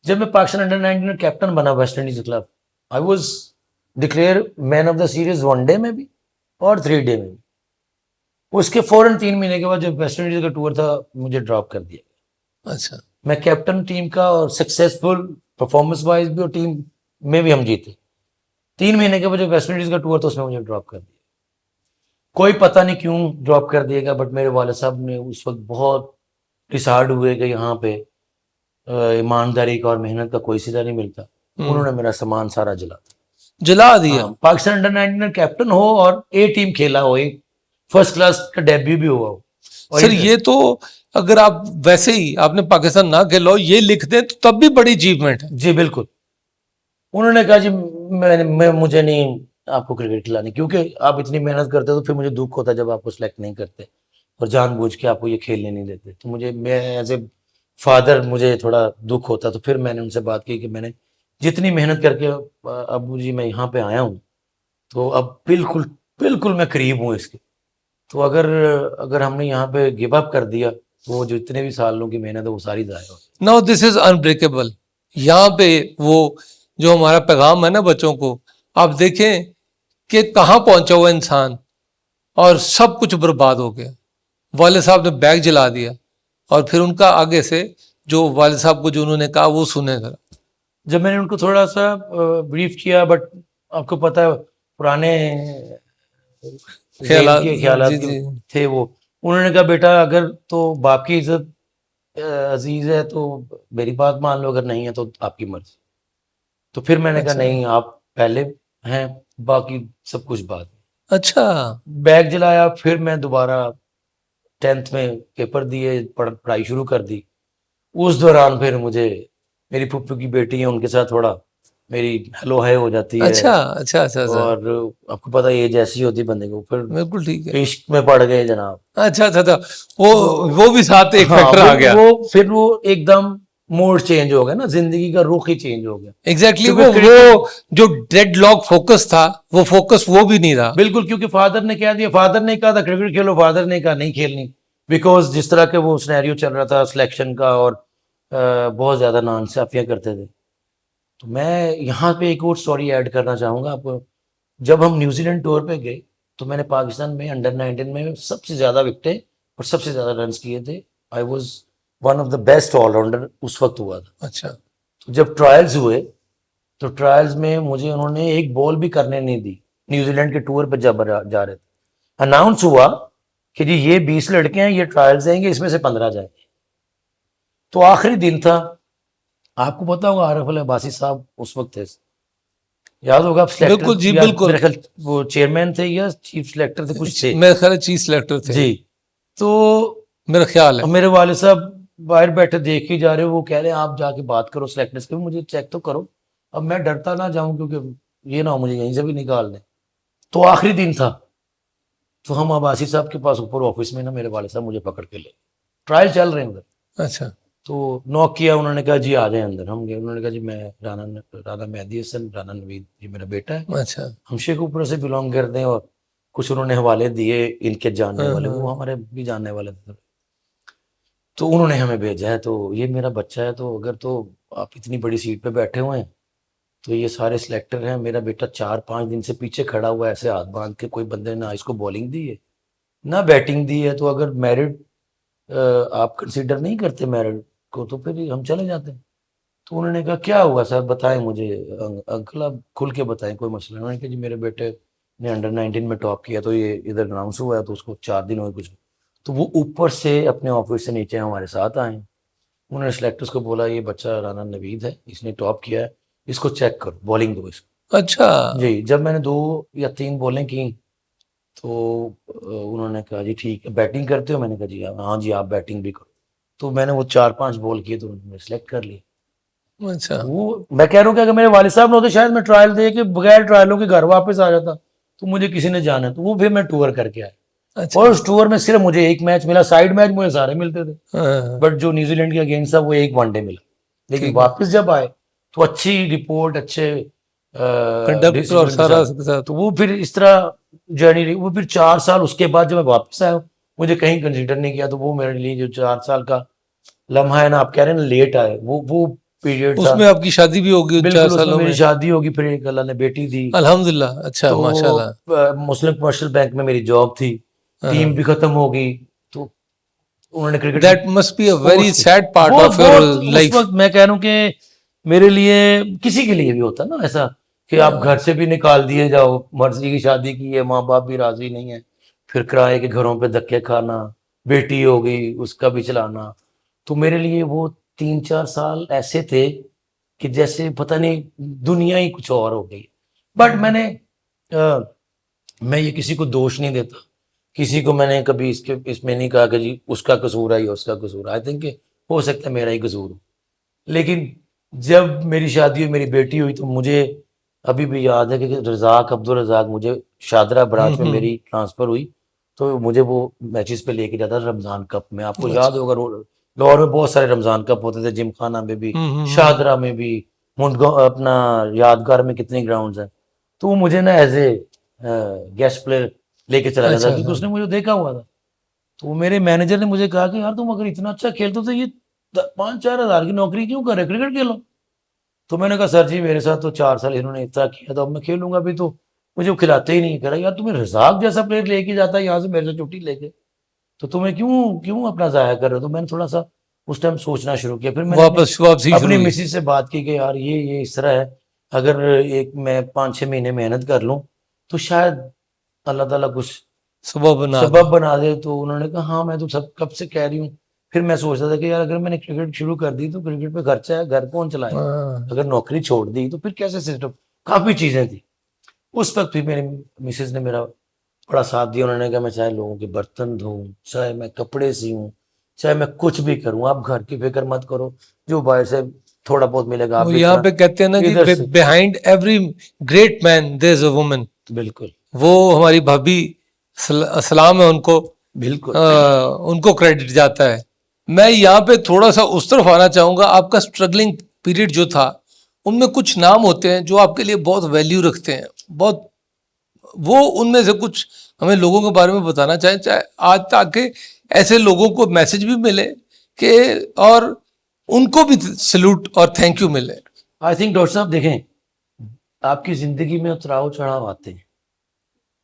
जब मैं पाकिस्तान अंडर 19 में कैप्टन बना वेस्ट इंडीज के खिलाफ, I was declare man of the series 1 day में भी और 3 डे में भी। उसके फौरन 3 महीने के बाद जब वेस्ट इंडीज का टूर था मुझे ड्रॉप कर दिया। अच्छा, मैं कैप्टन टीम का और सक्सेसफुल परफॉर्मेंस वाइज भी और टीम में भी हम जीते। 3 महीने के बाद जब वेस्ट इंडीज का टूर था उसमें मुझे ड्रॉप कर दिया। कोई पता नहीं क्यों ड्रॉप कर दिएगा, बट मेरे वालिद साहब ने उस वक्त बहुत डिसाइड हुए कि यहाँ पे ईमानदारी का और मेहनत का कोई सिला नहीं मिलता। उन्होंने मेरा सामान सारा जला दिया। हाँ, पाकिस्तान अंडर 19 कैप्टन हो और ए टीम खेला हो, एक फर्स्ट क्लास का डेब्यू भी हुआ हो। और सर ये तो अगर आप वैसे ही आपने पाकिस्तान ना खेला हो ये लिख दें तो तब भी बड़ी अचीवमेंट है। जी बिल्कुल। उन्होंने कहा जी मुझे नहीं आपको क्रिकेट खिलानी, क्योंकि आप इतनी मेहनत करते हो तो फिर मुझे दुख होता है जब आपको सिलेक्ट नहीं करते और जानबूझ के आपको ये खेलने नहीं देते। तो मैं एज ए फादर मुझे थोड़ा दुख होता। तो फिर मैंने उनसे बात की कि मैंने जितनी मेहनत करके अबू जी मैं यहाँ पे आया हूँ, तो अब बिल्कुल बिल्कुल मैं करीब हूँ इसके। तो अगर हमने यहाँ पे गिव अप कर दिया तो वो जो इतने भी सालों की मेहनत है वो सारी जाया हो। Now this is unbreakable. यहाँ पे वो जो हमारा पैगाम है ना बच्चों को, आप देखें कि कहाँ पहुंचा हुआ इंसान और सब कुछ बर्बाद हो गया। वाले साहब ने बैग जला दिया और फिर उनका आगे से जो वाले साहब को जो उन्होंने कहा वो सुने जरा। जब मैंने उनको थोड़ा सा ब्रीफ किया, बट आपको पता है पुराने ख्यालात ख्यालात जी जी। थे वो। उन्होंने कहा बेटा अगर तो बाप की इज्जत अजीज है तो मेरी बात मान लो, अगर नहीं है तो आपकी मर्जी। तो फिर मैंने कहा अच्छा। नहीं, आप पहले हैं, बाकी सब कुछ बाद में। अच्छा, बैग जलाया, फिर मैं दोबारा 10th में पेपर दिए, पढ़ाई शुरू कर दी। उस दौरान फिर मुझे मेरी फुप्पू की बेटी है, उनके साथ थोड़ा मेरी हेलो हाय हो जाती है। अच्छा, अच्छा, अच्छा, अच्छा, और आपको पता है एज ऐसी होती है बंदे को, फिर बिल्कुल ठीक है। इश्क में पड़ गए जनाब। अच्छा, अच्छा, अच्छा, वो तो वो भी साथ एक हाँ, फैक्टर आ गया। फिर वो एकदम मोड चेंज हो गया ना, जिंदगी का रुख ही चेंज हो गया। एग्जैक्टली क्योंकि वो जो डेड लॉक फोकस था वो फोकस वो भी नहीं रहा। बिल्कुल, क्योंकि फादर ने कह दिया, फादर ने कहा था क्रिकेट खेलो, फादर ने कहा नहीं खेलनी, बिकॉज जिस तरह के वो सिनेरियो चल रहा था सिलेक्शन का और बहुत ज्यादा नाइंसाफियां करते थे। तो मैं यहाँ पे एक और स्टोरी ऐड करना चाहूंगा आपको। जब हम न्यूजीलैंड टूर पे गए तो मैंने पाकिस्तान में अंडर 19 में सबसे ज्यादा विकेटें और सबसे ज्यादा रन किए थे। I was one of the best allrounder उस वक्त हुआ था। अच्छा, तो जब ट्रायल्स हुए तो ट्रायल्स में मुझे उन्होंने एक बॉल भी करने नहीं दी। न्यूजीलैंड के टूर पे जब जा रहे थे, अनाउंस हुआ कि जी ये 20 लड़के हैं, ये ट्रायल्स देंगे, इसमें से 15 जाएंगे। तो आखिरी दिन था, आपको पता होगा आरिफ अल अब्बासी साहब उस वक्त थे, याद होगा आप, सिलेक्टर बिल्कुल जी, बिल्कुल। मेरे ख्याल वो चेयरमैन थे या चीफ सिलेक्टर थे, कुछ थे मेरे ख्याल चीफ सिलेक्टर थे जी। तो मेरा ख्याल है। मेरे वाले साहब बाहर बैठे देख ही जा रहे, वो कह रहे हैं आप जाके बात करो सिलेक्टर्स के, मुझे चेक तो करो। अब मैं डरता ना जाऊं क्योंकि ये ना हो मुझे यहीं से भी निकाल दें। तो आखिरी दिन था, तो हम अब्बासी साहब के पास ऊपर ऑफिस में ना मेरे वाले साहब मुझे पकड़ के ले, ट्रायल चल रहे हैं उधर। अच्छा, तो नॉक किया, उन्होंने कहा जी आ जाए अंदर। हम गए, उन्होंने कहा जी मैं राना मेहदी हसन, राना नवीद जी मेरा बेटा है, अच्छा, हम शेखुपुरा से बिलोंग करते हैं। और कुछ उन्होंने हवाले दिए इनके जानने हाँ, वाले, हाँ। वो हमारे भी जानने वाले थे। तो उन्होंने हमें भेजा है, तो ये मेरा बच्चा है, तो अगर तो आप इतनी बड़ी सीट पे बैठे हुए हैं तो ये सारे सिलेक्टर हैं, मेरा बेटा 4-5 दिन से पीछे खड़ा हुआ है ऐसे हाथ बांध के, कोई बंदे ना इसको बॉलिंग दी है ना बैटिंग दी है, तो अगर मेरिट आप कंसीडर नहीं करते मेरिट को तो फिर हम चले जाते हैं। तो उन्होंने कहा क्या हुआ सर बताएं मुझे, अंकल आप खुल के बताएं, कोई मसला नहीं। उन्होंने कहा जी मेरे बेटे ने अंडर 19 में टॉप किया, तो ये इधर अनाउंस हुआ है, तो उसको 4 दिन हुए कुछ। तो वो ऊपर से अपने ऑफिस से नीचे हमारे साथ आए। उन्होंने सिलेक्टर्स को बोला ये बच्चा राना नवीद है, इसने टॉप किया है, इसको चेक करो, बॉलिंग दो इसको। अच्छा, जी, जब मैंने 2 या 3 बॉलें की तो उन्होंने कहा जी ठीक है, बैटिंग करते हो? मैंने कहा जी हाँ जी आप बैटिंग भी करो। तो मैंने वो 4-5 बॉल किए तो उन्होंने सिलेक्ट कर लिया। अच्छा, वो मैं कह रहा हूँ कि अगर मेरे वालिद साहब ने होते शायद मैं ट्रायल दे के बगैर ट्रायलों के घर वापस आ जाता, तो मुझे किसी ने जाना, तो वो फिर मैं टूर करके आया। अच्छा, और उस टूर में सिर्फ मुझे एक मैच मिला, साइड मैच मुझे सारे मिलते थे, हाँ, बट जो न्यूजीलैंड के अगेंस्ट था वो एक वनडे मिला। लेकिन ठीक है। वापस जब आए तो अच्छी रिपोर्ट, अच्छे कंडक्टर और डिसिप्लिन के सारा साथ। के साथ। तो वो फिर इस तरह जर्नी रही। वो फिर 4 साल उसके बाद जब मैं वापस आया, मुझे कहीं कंसिडर नहीं किया। तो वो मेरे लिए जो 4 साल का लम्हा है ना, आप कह रहे हैं ना लेट आए, वो पीरियड था। उसमें आपकी शादी भी होगी उन 4 बिल्कुल, उसमें सालों मेरी में? शादी होगी, फिर एक अल्लाह ने बेटी दी। अल्हम्दुलिल्लाह, अच्छा, तो माशाल्लाह। मुस्लिम कमर्शियल बैंक में मेरी जॉब थी, टीम भी खत्म हो गई, तो उन्होंने cricket that must be a very sports sad part बहुत ऑफ योर बहुत उस लाइफ। वक्त मैं कह रहा हूँ कि मेरे लिए, किसी के लिए भी होता ना ऐसा कि आप घर से भी निकाल दिए जाओ, मर्जी की शादी की है, माँ बाप भी राजी नहीं है, फिर किराए के घरों पे धक्के खाना, बेटी हो गई उसका भी चलाना। तो मेरे लिए वो 3-4 साल ऐसे थे कि जैसे पता नहीं दुनिया ही कुछ और हो गई। बट मैं ये किसी को दोष नहीं देता, किसी को मैंने कभी इसमें नहीं कहा कि जी उसका कसूर है या उसका कसूर है। आई थिंक हो सकता है मेरा ही कसूर हो। लेकिन जब मेरी शादी हुई, मेरी बेटी हुई, तो मुझे अभी भी याद है कि रजाक, अब्दुल रजाक, मुझे शादरा ब्रांच में मेरी ट्रांसफर हुई, तो मुझे वो मैचेस पे लेके जाता था रमजान कप में। आपको याद अच्छा। होगा लाहौर में बहुत सारे रमजान कप होते थे, जिमखाना में भी, शादरा में भी, अपना यादगार में कितने ग्राउंड्स हैं। तो वो मुझे ना एज ए गेस्ट प्लेयर लेके चला जाता अच्छा, क्योंकि उसने मुझे देखा हुआ था। तो मेरे मैनेजर ने मुझे कहा कि यार तुम अगर इतना अच्छा खेलते हो तो ये 5-4 हज़ार की नौकरी क्यों कर रहे, क्रिकेट खेलो। तो मैंने कहा सर जी मेरे साथ तो 4 साल इन्होंने इतना किया, तो अब मैं खेलूंगा भी तो मुझे वो खिलाते ही नहीं। कह रहा यार तुम्हें रजाक जैसा प्लेयर लेके जाता है यहाँ से मेरे से छुट्टी लेके, तो तुम्हें क्यों क्यों अपना जाया कर रहे हो। तो मैंने थोड़ा सा उस टाइम सोचना शुरू किया। फिर मैंने वापसी शुरू अपनी हुई। मिसिस से बात की कि यार ये इस तरह है, अगर एक मैं 5-6 महीने मेहनत कर लूँ तो शायद अल्लाह ताला कुछ सुबह बना दे। सबब बना दे। तो उन्होंने कहा हाँ मैं तो सब कब से कह रही हूँ। फिर मैं सोच रहा था कि यार अगर मैंने क्रिकेट शुरू कर दी तो क्रिकेट पे खर्चा है, घर कौन चलाएगा। हाँ। अगर नौकरी छोड़ दी तो फिर कैसे सिस्टम, काफी चीजें थी। उस वक्त भी मेरी मिसेज ने मेरा बड़ा साथ दिया। उन्होंने कहा मैं चाहे लोगों के बर्तन धोऊं, चाहे मैं कपड़े सीऊं, चाहे मैं कुछ भी करूं, आप घर की फिक्र मत करो, जो बाहर से थोड़ा बहुत मिलेगा आप वो भी यहाँ पे कहते हैं ना जी, इधर से। Behind every great man there is a woman. बिल्कुल वो हमारी भाभी सलाम है उनको, बिल्कुल। उनको क्रेडिट जाता है। मैं यहाँ पे थोड़ा सा उस तरफ आना चाहूंगा। आपका स्ट्रगलिंग पीरियड जो था, उनमें कुछ नाम होते हैं जो आपके लिए बहुत वैल्यू रखते हैं, बहुत, वो उनमें से कुछ हमें लोगों के बारे में बताना चाहें, चाहे आज, ताकि ऐसे लोगों को मैसेज भी मिले कि, और उनको भी सल्यूट और थैंक यू मिले। आई थिंक डॉक्टर साहब देखें, आपकी जिंदगी में उतराव चढ़ाव आते हैं,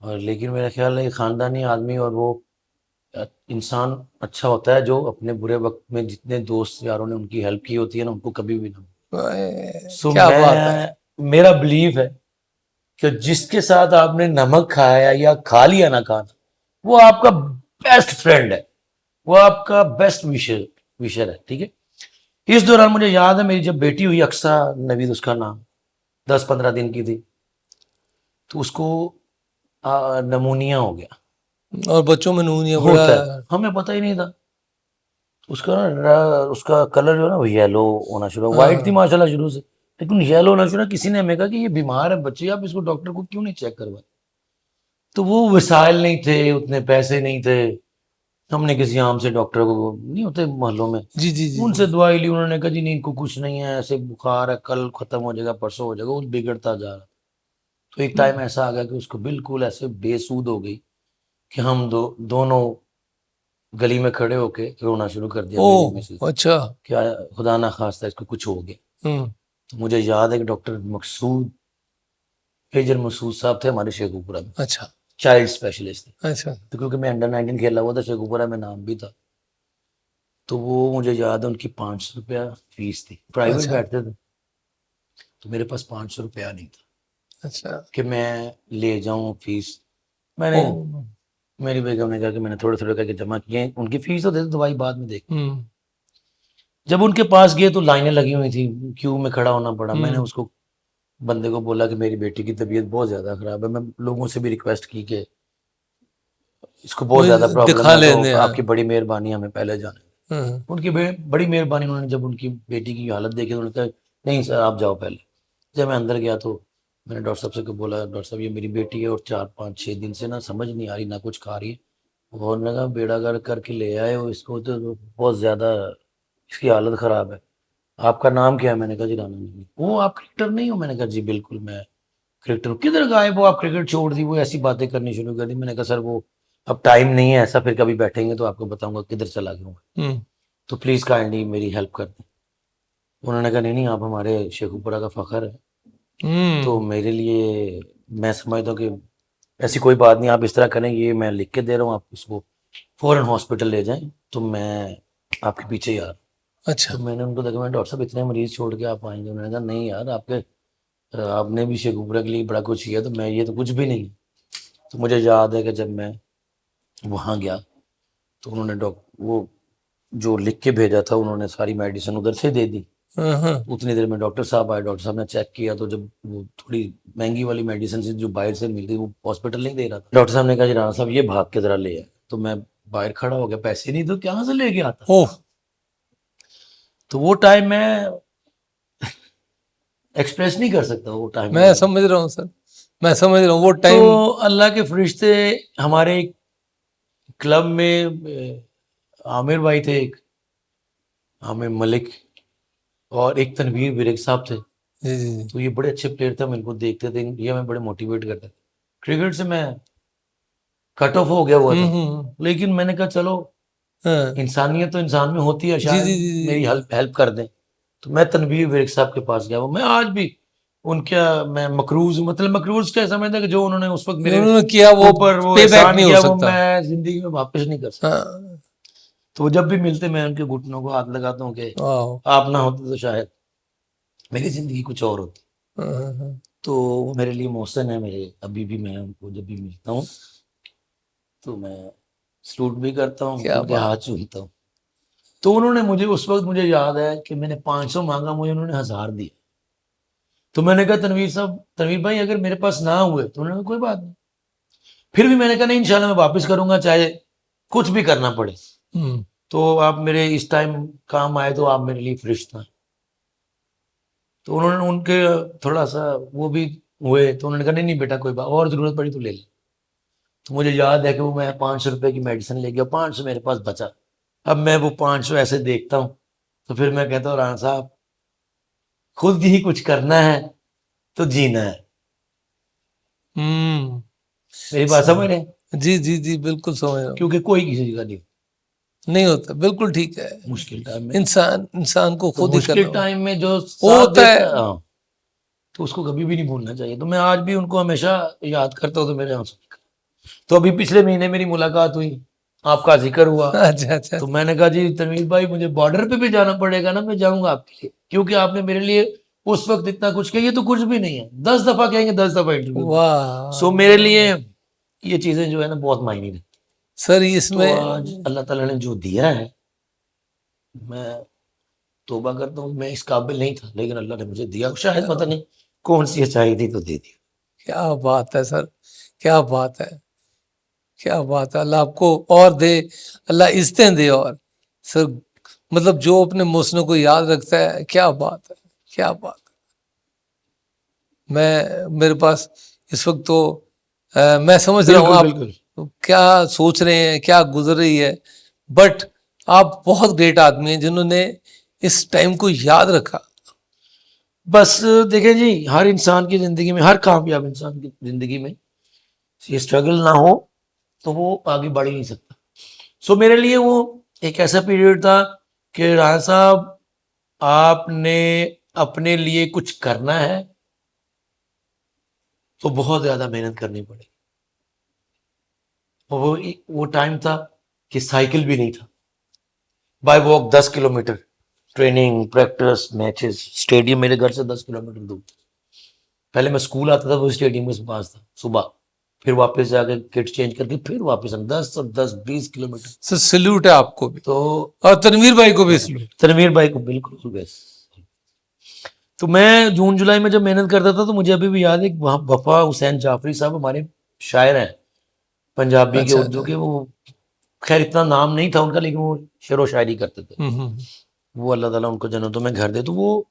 और लेकिन मेरा ख्याल है खानदानी आदमी और वो इंसान अच्छा होता है जो अपने बुरे वक्त में जितने दोस्त यारों ने उनकी हेल्प की होती है ना, उनको कभी भी ना। सो क्या बात है। मेरा बिलीव है कि जिसके साथ आपने नमक खाया या खा लिया ना खाना, वो आपका बेस्ट फ्रेंड है, वो आपका बेस्ट विशर विशर है। ठीक है। इस दौरान मुझे याद है मेरी जब बेटी हुई, अक्सा नवीद उसका नाम, 10-15 दिन की थी, तो उसको नमूनिया हो गया। और बच्चों में नूनिया बड़ा। होता है, हमें पता ही नहीं था। उसका ना उसका कलर जो है ना वो येलो होना शुरू, व्हाइट थी हाँ। माशाल्लाह शुरू से, लेकिन येलो होना शुरू। किसी ने हमें कहा कि ये बीमार है बच्चे, आप इसको डॉक्टर को क्यों नहीं चेक करवाए। तो वो वसाइल नहीं थे, उतने पैसे नहीं थे, हमने किसी आम से डॉक्टर को, नहीं होते मोहल्लों में, जी जी जी उनसे जी। दवाई ली। उन्होंने कहा जी नहीं इनको कुछ नहीं है, ऐसे बुखार है, कल खत्म हो जाएगा, परसों हो जाएगा, वो बिगड़ता जा रहा। तो एक टाइम ऐसा आ गया कि उसको बिल्कुल ऐसे बेसूद हो गई कि हम दोनों गली में खड़े होके रोना शुरू कर दिया, मेरी मिसेज, ओह अच्छा। क्या खुदा ना खास्ता इसको कुछ हो गया। हम्म। तो मुझे याद है कि डॉक्टर मकसूद, मेजर मसूद साहब थे हमारे शेखुपुरा में, अच्छा चाइल्ड स्पेशलिस्ट थे। अच्छा। तो क्योंकि मैं अंडर 19 खेला हुआ था, शेखुपुरा में नाम भी था, तो वो मुझे याद है उनकी 500 रुपया फीस थी, प्राइवेट अच्छा बैठते थे। तो मेरे पास 500 रुपया नहीं था अच्छा। कि मैं ले जाऊं फीस। मैंने, ओह। मेरी बेगम ने कहा कि मैंने थोड़े थोड़े करके जमा किए, उनकी फीस तो दे दो, दवाई बाद में देख। हम्म जब उनके पास गए तो लाइनें लगी हुई थी, क्यू में खड़ा होना पड़ा। मैंने हम्म। उसको बंदे को बोला कि मेरी बेटी की तबीयत बहुत ज़्यादा ख़राब है, मैं लोगों से भी रिक्वेस्ट की कि इसको बहुत ज़्यादा मुझे प्रॉब्लम दिखा है, तो लेने, हाँ। आपकी बड़ी मेहरबानी, हमें पहले जाने। हम्म। उनकी बड़ी मेहरबानी। उन्होंने जब उनकी बेटी की हालत देखी तो उन्होंने कहा नहीं सर आप जाओ पहले। जब मैं अंदर गया तो मैंने डॉक्टर साहब से बोला डॉक्टर साहब ये मेरी बेटी है और 4-5-6 दिन से ना समझ नहीं आ रही, ना कुछ खा रही है, और उन्होंने कहा बेड़ा गर्क करके ले आए हो इसको, तो बहुत ज़्यादा इसकी हालत ख़राब है। आपका नाम क्या है। मैंने कहा जी राना नवीद। वो आप क्रिकेटर नहीं हो। मैंने कहा जी बिल्कुल मैं क्रिकेटर हूँ। किधर गायब हो आप, क्रिकेट छोड़ दी। वो ऐसी बातें करनी शुरू कर दी। मैंने कहा सर वो अब टाइम नहीं है ऐसा, फिर कभी बैठेंगे तो आपको बताऊंगा किधर चला गया हूँ। हम्म। तो प्लीज़ काइंडली मेरी हेल्प कर दें। उन्होंने कहा नहीं नहीं, आप हमारे शेखुपुरा का फखर है। तो हम्म। मेरे लिए, मैं समझता हूँ कि ऐसी कोई बात नहीं, आप इस तरह करें, ये मैं लिख के दे रहा हूँ, आप इसको फौरन हॉस्पिटल ले जाएं, तो मैं आपके पीछे ही आ रहा हूँ। अच्छा। तो मैंने उनको देखा, मैं डॉक्टर साहब इतने मरीज छोड़ के आप आएंगे? उन्होंने कहा नहीं यार, आपने भी शेखुपुरा के लिए बड़ा कुछ किया, तो मैं, ये तो कुछ भी नहीं। तो मुझे याद है कि जब मैं वहाँ गया तो उन्होंने वो जो लिख के भेजा था, उन्होंने सारी मेडिसिन उधर से दे दी। हाँ। उतनी देर में डॉक्टर साहब आए, डॉक्टर साहब ने चेक किया, तो जब वो थोड़ी महंगी वाली मेडिसिन जो बाहर से मिलती, वो हॉस्पिटल नहीं दे रहा था, डॉक्टर साहब ने कहा जी राणा साहब ये भाग के जरा ले आए। तो मैं बाहर खड़ा हो गया, पैसे नहीं तो कहाँ से लेके आता। ओह। तो वो टाइम मैं एक्सप्रेस नहीं कर सकता, वो टाइम मैं समझ रहा हूँ सर, मैं समझ रहा हूँ वो तो टाइम। अल्लाह के फरिश्ते, हमारे क्लब में आमिर भाई थे, एक आमिर मलिक, और एक तनवीर बिरक साहब थे। जी जी जी। तो ये बड़े अच्छे प्लेयर थे, हम इनको देखते थे, ये हमें बड़े मोटिवेट करते थे। क्रिकेट से मैं कट ऑफ हो गया हुआ था, लेकिन मैंने कहा चलो, हाँ। इंसानियत तो इंसान में होती है, जी जी शायद जी मेरी जी। हेल्प हेल्प कर दें। तो मैं तनवीर विर्क साहब के पास गया, वो मैं आज भी उनका, मैं मकरूज हूं, मतलब मकरूज क्या समझता कि जो उन्होंने उस वक्त जो मेरे उन्होंने किया वो ऊपर वो पे बैक एहसान नहीं हो किया, वो सकता। मैं जिंदगी में वापस नहीं कर सकता। हाँ। तो जब भी मिलते मैं उनके घुटनों को हाथ लगाता हूँ कि वाह। आप ना होते तो शायद मेरी जिंदगी कुछ और होती। हाँ। तो वो मेरे लिए मोहसिन है मेरे, अभी भी मैं उनको जब भी मिलता हूँ तो मैं सलूट भी करता हूँ, क्या उनके बात। हाथ चूमता हूँ। तो उन्होंने मुझे उस वक्त, मुझे याद है कि मैंने 500 मांगा, मुझे उन्होंने 1000 दिया। तो मैंने कहा तनवीर साहब, तनवीर भाई अगर मेरे पास ना हुए, तो उन्होंने कहा कोई बात नहीं। फिर भी मैंने कहा नहीं, इंशाल्लाह मैं वापस करूंगा, चाहे कुछ भी करना पड़े। हम्म। तो आप मेरे इस टाइम काम आए, तो आप मेरे लिए फरिश्ता। तो उन्होंने, उनके थोड़ा सा वो भी हुए, तो उन्होंने कहा नहीं नहीं बेटा, कोई बात और जरूरत पड़ी तो ले ले। तो मुझे याद है कि वो मैं 500 रुपए की मेडिसिन ले गया, 500 मेरे पास बचा। अब मैं वो 500 ऐसे देखता हूँ, तो फिर मैं कहता हूँ राणा साहब, खुद ही कुछ करना है तो जीना है। हम्म। मेरी बात समझ रहे हैं? जी जी जी, बिल्कुल समझ रहा हूँ। क्योंकि कोई किसी का नहीं, नहीं होता, बिल्कुल ठीक है। मुश्किल टाइम में, इंसान इंसान को तो खुद ही करना मुश्किल होगा। टाइम में जो वो साथ होता देता है। है, हाँ, तो उसको कभी भी नहीं भूलना चाहिए। तो मैं आज भी उनको हमेशा याद करता हूँ, तो मेरे आंसू निकलते हैं। तो अभी पिछले महीने मेरी मुलाकात हुई, आपका जिक्र हुआ, अच्छा अच्छा। तो मैंने कहा जी तनवीर भाई, मुझे बॉर्डर पे भी जाना पड़ेगा ना, मैं जाऊंगा आपके लिए, क्योंकि आपने मेरे लिए उस वक्त इतना कुछ किया। ये तो कुछ भी नहीं है, 10 दफा कहेंगे, 10 दफा इंटरव्यू। वाह। सो मेरे लिए ये चीजें जो है ना, बहुत मायने रखती। सर तो इसमें। आज अल्लाह ताला ने जो दिया है, मैं तौबा करता हूँ, मैं इस काबिल नहीं था, लेकिन अल्लाह ने मुझे दिया, शायद पता नहीं कौन सी अच्छाई थी, तो दे दिया। क्या बात है सर, क्या बात है, क्या बात है। अल्लाह आपको और दे, अल्लाह इज्जतें दे। और सर मतलब जो अपने मुस्लिम को याद रखता है, क्या बात है, क्या बात है। मैं, मेरे पास इस वक्त तो मैं समझ रहा हूँ बिल्कुल आप बिल्कुल। क्या सोच रहे हैं, क्या गुजर रही है। बट आप बहुत ग्रेट आदमी हैं जिन्होंने इस टाइम को याद रखा। बस देखें जी, हर इंसान की जिंदगी में, हर कामयाब इंसान की जिंदगी में ये स्ट्रगल ना हो तो वो आगे बढ़ ही नहीं सकता। सो मेरे लिए वो एक ऐसा पीरियड था कि राणा साहब, आपने अपने लिए कुछ करना है तो बहुत ज्यादा मेहनत करनी पड़ेगी। और वो टाइम था कि साइकिल भी नहीं था, bye walk 10 kilometre, training, practice, matches, stadium मेरे घर से 10 किलोमीटर दूर था। पहले मैं स्कूल आता था, वो स्टेडियम के पास था सुबह, फिर वापस जाके किट चेंज करके फिर वापस आना, 10 और 10 20 किलोमीटर। सर सल्यूट है आपको भी, तो और तनवीर भाई को भी सल्यूट। तनवीर भाई को बिल्कुल बेस्ट। तो मैं जून जुलाई में जब मेहनत करता था, तो मुझे अभी भी याद है, वहाँ वफा हुसैन जाफरी साहब हमारे शायर हैं, पंजाबी के, अच्छा उर्दू अच्छा। के। वो खैर इतना नाम नहीं था उनका, लेकिन वो शेर व शायरी करते थे। हम्म। वो अल्लाह ताला उनको जन्नतों में घर दे। तो वो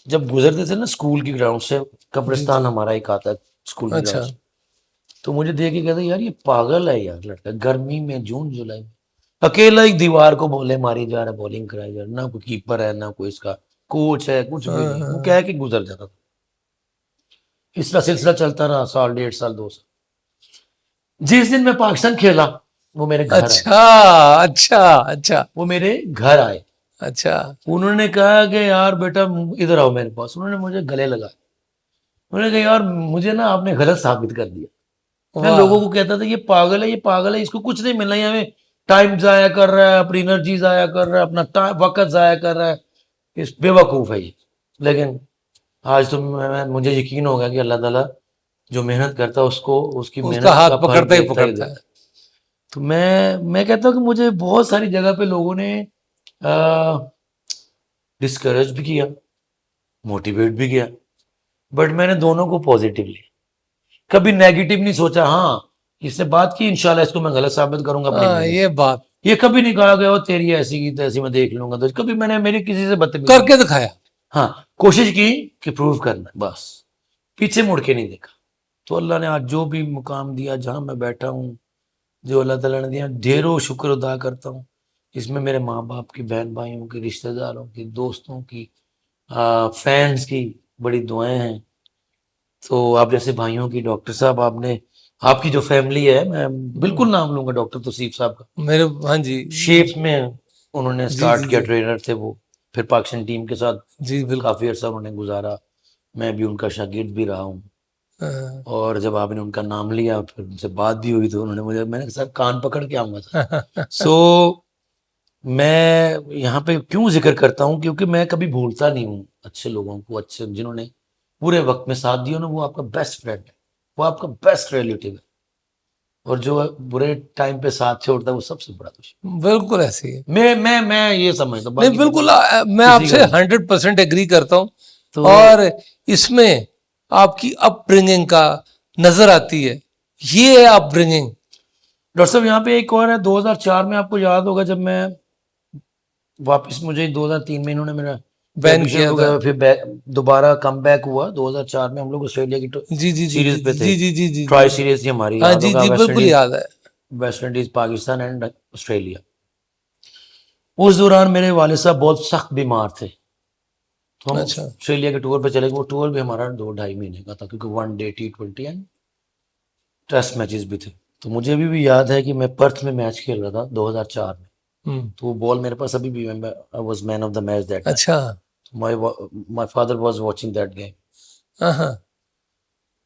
जब गुजरते थे ना स्कूल की ग्राउंड से, जी कब्रिस्तान जी। हमारा एक आता है स्कूल की अच्छा। ग्राउंड से, तो मुझे देख के कहते यार ये पागल है यार लड़का, गर्मी में जून जुलाई में अकेला एक दीवार को बोले मारी जा रहा है, बॉलिंग कराई जा रहा है, ना कोई कीपर है, ना कोई इसका कोच है, कुछ भी नहीं। वो कह के गुजर जाता था। इस तरह सिलसिला चलता रहा, साल, 1.5 साल, 2 साल। जिस दिन मैं पाकिस्तान खेला, वो मेरे घर आए, अच्छा अच्छा अच्छा। वो मेरे घर आए। अच्छा। उन्होंने कहा कि यार बेटा इधर आओ मेरे पास। उन्होंने मुझे गले लगाया। उन्होंने कहा यार मुझे ना आपने गलत साबित कर दिया। मैं लोगों वाह। को कहता था ये पागल है, ये पागल है, इसको कुछ नहीं मिलना, ये हमें टाइम जाया कर रहा है, अपनी एनर्जी जाया कर रहा है, अपना वक्त जाया कर रहा है, इस बेवकूफ़ है ये। लेकिन आज तो मुझे यकीन हो गया कि अल्लाह ताला जो मेहनत करता है उसको उसकी उसका मेहनत हाथ का फल पकड़ता ही देता ही पकड़ता है। देता है। तो मैं कहता हूँ कि मुझे बहुत सारी जगह पे लोगों ने डिस्करेज भी किया, मोटिवेट भी किया, बट मैंने दोनों को पॉजिटिव लिया। कभी नेगेटिव नहीं सोचा। हाँ, इससे बात की, इंशाल्लाह इसको मैं गलत साबित करूंगा अपनी हाँ, मेहनत ये से। बात ये कभी नहीं कहा गया वो तेरी ऐसी की तैसी मैं देख लूंगा। तो कभी मैंने मेरी किसी से बदतमीजी नहीं करके की। दिखाया। हाँ, कोशिश की कि प्रूव करना, बस पीछे मुड़ के नहीं देखा। तो अल्लाह ने आज जो भी मुकाम दिया, जहां मैं बैठा हूँ, जो अल्लाह ताला ने दिया, ढेरों शुक्र अदा करता हूँ। इसमें मेरे माँ बाप की, बहन भाइयों की, रिश्तेदारों की, दोस्तों की, फैंस की बड़ी दुआएं हैं। तो आप जैसे भाइयों की, डॉक्टर साहब, आपने आपकी जो फैमिली है, मैं बिल्कुल नाम लूंगा डॉक्टर तौसीफ साहब का। मेरे, हाँ जी। शेप्स में उन्होंने जी स्टार्ट जी किया, जी। ट्रेनर थे वो। फिर पाकिस्तान टीम के साथ जी बिल्कुल। काफ़ी अर्सा उन्होंने गुजारा। मैं भी उनका शागिर्द भी रहा हूँ। हाँ। और जब आपने उनका नाम लिया, फिर उनसे बात भी हुई, तो उन्होंने मुझे, मैंने सर कान पकड़ के आऊँगा सर। सो मैं यहाँ पे क्यों जिक्र करता हूँ, क्योंकि मैं कभी भूलता नहीं हूँ अच्छे लोगों को, अच्छे जिन्होंने पूरे वक्त में साथ दिया ना, वो आपका बेस्ट फ्रेंड है, वो आपका बेस्ट रिलेटिव है। और जो बुरे टाइम पे साथ छोड़ता है वो सबसे बड़ा दुश्मन। बिल्कुल ऐसे ही है। मैं ये समझता हूँ, नहीं बाकी तो बिल्कुल, कोई मैं किसी का आपसे नहीं। 100% एग्री करता हूँ। तो और इसमें आपकी अपब्रिंगिंग का नजर आती है। ये है अपब्रिंगिंग। डॉक्टर साहब यहाँ पे एक और है। 2004 में आपको याद होगा, जब मैं वापस, मुझे 2003 में इन्होंने मेरा बैन प्रोहिबिशन किया हो था। गया, फिर दोबारा कम बैक हुआ। 2004 में हम लोग ऑस्ट्रेलिया की जी जी जी जी सीरीज पे जी थे। जी जी जी जी जी। ट्राई सीरीज थी हमारी, हाँ याद जी होगा, जी, वेस्ट बिल्कुल इंडीज, याद है। West Indies, Pakistan and Australia. उस दौरान मेरे वालिद साहब बहुत सख्त बीमार थे। तो हम अच्छा। ऑस्ट्रेलिया के टूर पे चले गए। वो टूर भी हमारा 2-2.5 महीने का था, क्योंकि one day T20 and test matches भी थे। तो मुझे अभी भी याद है कि मैं पर्थ में मैच खेल रहा था 2004 में। हम्म। तो वो बॉल मेरे पास अभी भी, I was man of the match that time. अच्छा। My my father was watching that game. हाँ हाँ।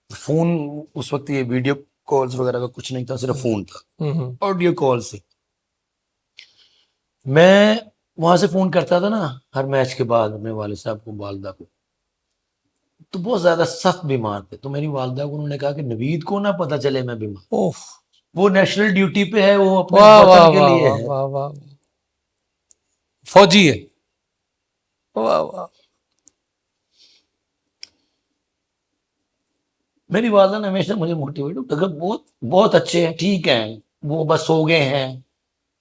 फोन उस वक्त, ये वीडियो कॉल्स वगैरह का कुछ नहीं था, सिर्फ फोन था, हम्म। ऑडियो कॉल से। मैं वहां से फोन करता था ना हर मैच के बाद अपने वालिद साहब को, वालदा को। तो बहुत ज्यादा सख्त बीमार थे। तो मेरी वालदा को उन्होंने कहा कि नवीद को ना पता चले मैं बीमार। ओह। वो नेशनल ड्यूटी पे है, वो अपने वाह वाह वतन के वाह लिए वाह है। वाह वाह। फौजी है। वाह वाह। मेरी वालदा ने हमेशा मुझे मोटिवेट अगर बहुत बहुत अच्छे हैं, ठीक है, वो बस सो गए हैं,